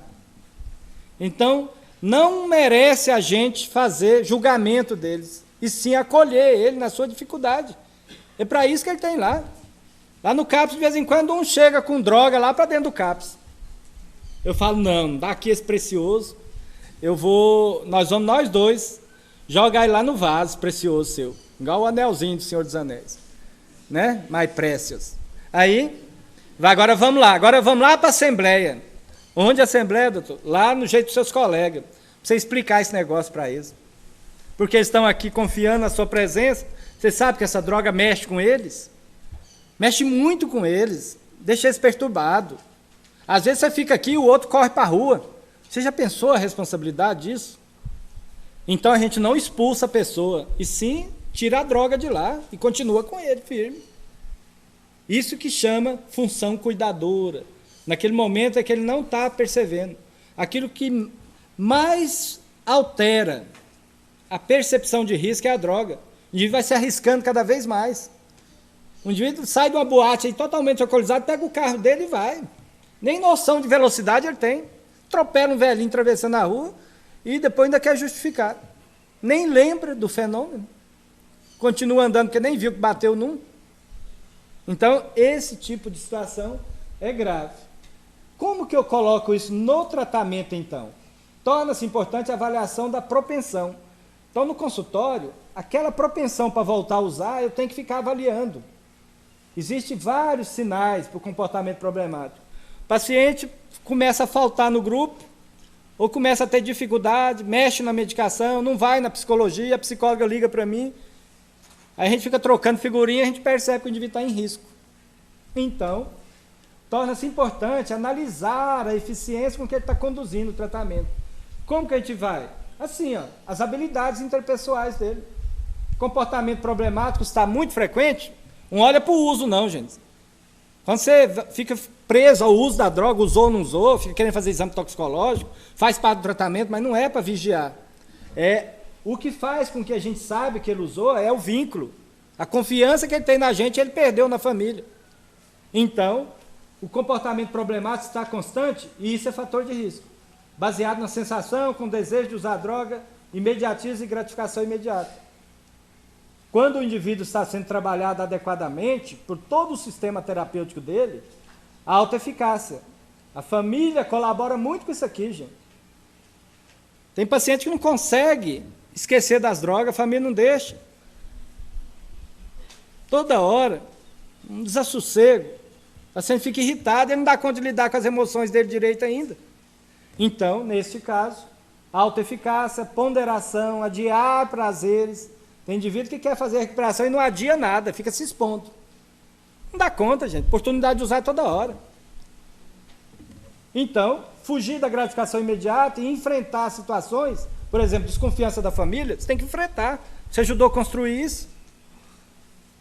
Então, não merece a gente fazer julgamento deles, e sim acolher ele na sua dificuldade. É para isso que ele tem lá. Lá no CAPS, de vez em quando, um chega com droga lá para dentro do CAPS. Eu falo, não, dá aqui esse precioso, nós dois, jogar ele lá no vaso precioso seu, igual o anelzinho do Senhor dos Anéis, né? My Precious. Aí, agora vamos lá para a Assembleia. Onde a Assembleia, doutor? Lá no jeito dos seus colegas, para você explicar esse negócio para eles. Porque eles estão aqui confiando na sua presença, você sabe que essa droga mexe com eles, mexe muito com eles, deixa eles perturbados. Às vezes você fica aqui e o outro corre para a rua. Você já pensou a responsabilidade disso? Então a gente não expulsa a pessoa, e sim tira a droga de lá e continua com ele firme. Isso que chama função cuidadora. Naquele momento é que ele não está percebendo. Aquilo que mais altera a percepção de risco é a droga. O indivíduo vai se arriscando cada vez mais. O indivíduo sai de uma boate aí totalmente alcoolizado, pega o carro dele e vai. Nem noção de velocidade ele tem. Atropela um velhinho atravessando a rua e depois ainda quer justificar. Nem lembra do fenômeno. Continua andando porque nem viu que bateu num. Então, esse tipo de situação é grave. Como que eu coloco isso no tratamento, então? Torna-se importante a avaliação da propensão. Então, no consultório, aquela propensão para voltar a usar, eu tenho que ficar avaliando. Existem vários sinais para o comportamento problemático. O paciente começa a faltar no grupo, ou começa a ter dificuldade, mexe na medicação, não vai na psicologia, a psicóloga liga para mim, aí a gente fica trocando figurinha, a gente percebe que o indivíduo está em risco. Então, torna-se importante analisar a eficiência com que ele está conduzindo o tratamento. Como que a gente vai? Assim, as habilidades interpessoais dele. Comportamento problemático está muito frequente, não olha para o uso não, gente. Quando você fica preso ao uso da droga, usou ou não usou, fica querendo fazer exame toxicológico, faz parte do tratamento, mas não é para vigiar. O que faz com que a gente saiba que ele usou é o vínculo. A confiança que ele tem na gente, ele perdeu na família. Então, o comportamento problemático está constante e isso é fator de risco. Baseado na sensação, com desejo de usar droga, imediatismo e gratificação imediata. Quando o indivíduo está sendo trabalhado adequadamente, por todo o sistema terapêutico dele, a alta eficácia. A família colabora muito com isso aqui, gente. Tem paciente que não consegue esquecer das drogas, a família não deixa. toda hora, um desassossego. O paciente fica irritado, ele não dá conta de lidar com as emoções dele direito ainda. Então, neste caso, autoeficácia, ponderação, adiar prazeres. Tem indivíduo que quer fazer a recuperação e não adia nada, fica se expondo. Não dá conta, gente, oportunidade de usar toda hora. Então, fugir da gratificação imediata e enfrentar situações, por exemplo, desconfiança da família, você tem que enfrentar. Você ajudou a construir isso.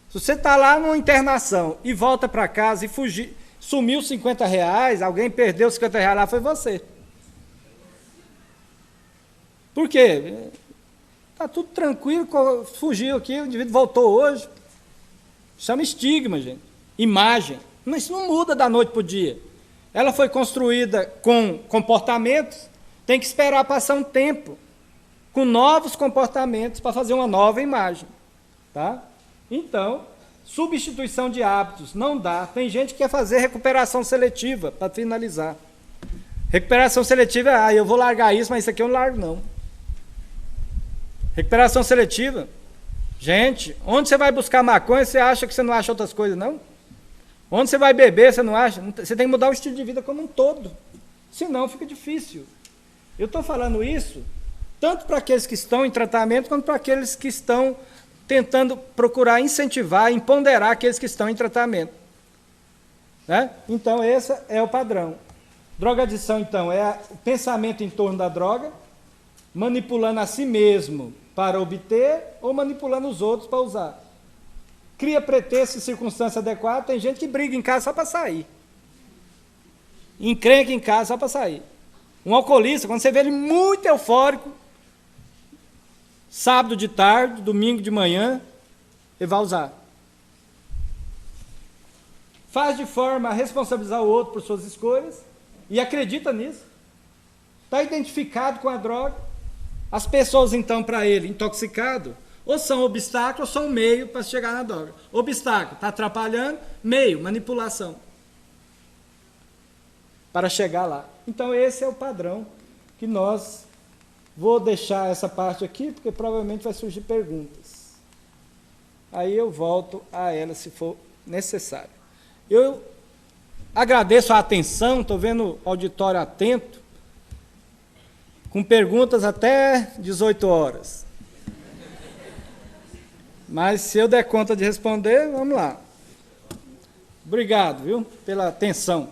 Se você está lá numa internação e volta para casa e fugir, sumiu R$50, alguém perdeu R$50 lá, foi você. Por quê? Está tudo tranquilo, fugiu aqui, o indivíduo voltou hoje. Chama estigma, gente. Imagem. Isso não muda da noite para o dia. Ela foi construída com comportamentos, tem que esperar passar um tempo, com novos comportamentos, para fazer uma nova imagem. Tá? Então, substituição de hábitos, não dá. Tem gente que quer fazer recuperação seletiva, para finalizar. Recuperação seletiva, eu vou largar isso, mas isso aqui eu não largo, não. Recuperação seletiva, gente, onde você vai buscar maconha, você acha que você não acha outras coisas, não? Onde você vai beber, você não acha? Você tem que mudar o estilo de vida como um todo. Senão fica difícil. Eu estou falando isso tanto para aqueles que estão em tratamento, quanto para aqueles que estão tentando procurar incentivar, empoderar aqueles que estão em tratamento. Né? Então, esse é o padrão. Drogadição, então, é o pensamento em torno da droga, manipulando a si mesmo para obter ou manipulando os outros para usar. Cria pretexto e circunstância adequada. Tem gente que briga em casa só para sair. Encrenca em casa só para sair. Um alcoolista, quando você vê ele muito eufórico, sábado de tarde, domingo de manhã, ele vai usar. Faz de forma a responsabilizar o outro por suas escolhas e acredita nisso. Está identificado com a droga. As pessoas, então, para ele, intoxicado, ou são obstáculos ou são meio para chegar na droga. Obstáculo, está atrapalhando, meio, manipulação. Para chegar lá. Então, esse é o padrão que nós... Vou deixar essa parte aqui, porque provavelmente vai surgir perguntas. Aí eu volto a ela, se for necessário. Eu agradeço a atenção, estou vendo o auditório atento, com perguntas até 18 horas. Mas se eu der conta de responder, vamos lá. Obrigado, viu, pela atenção.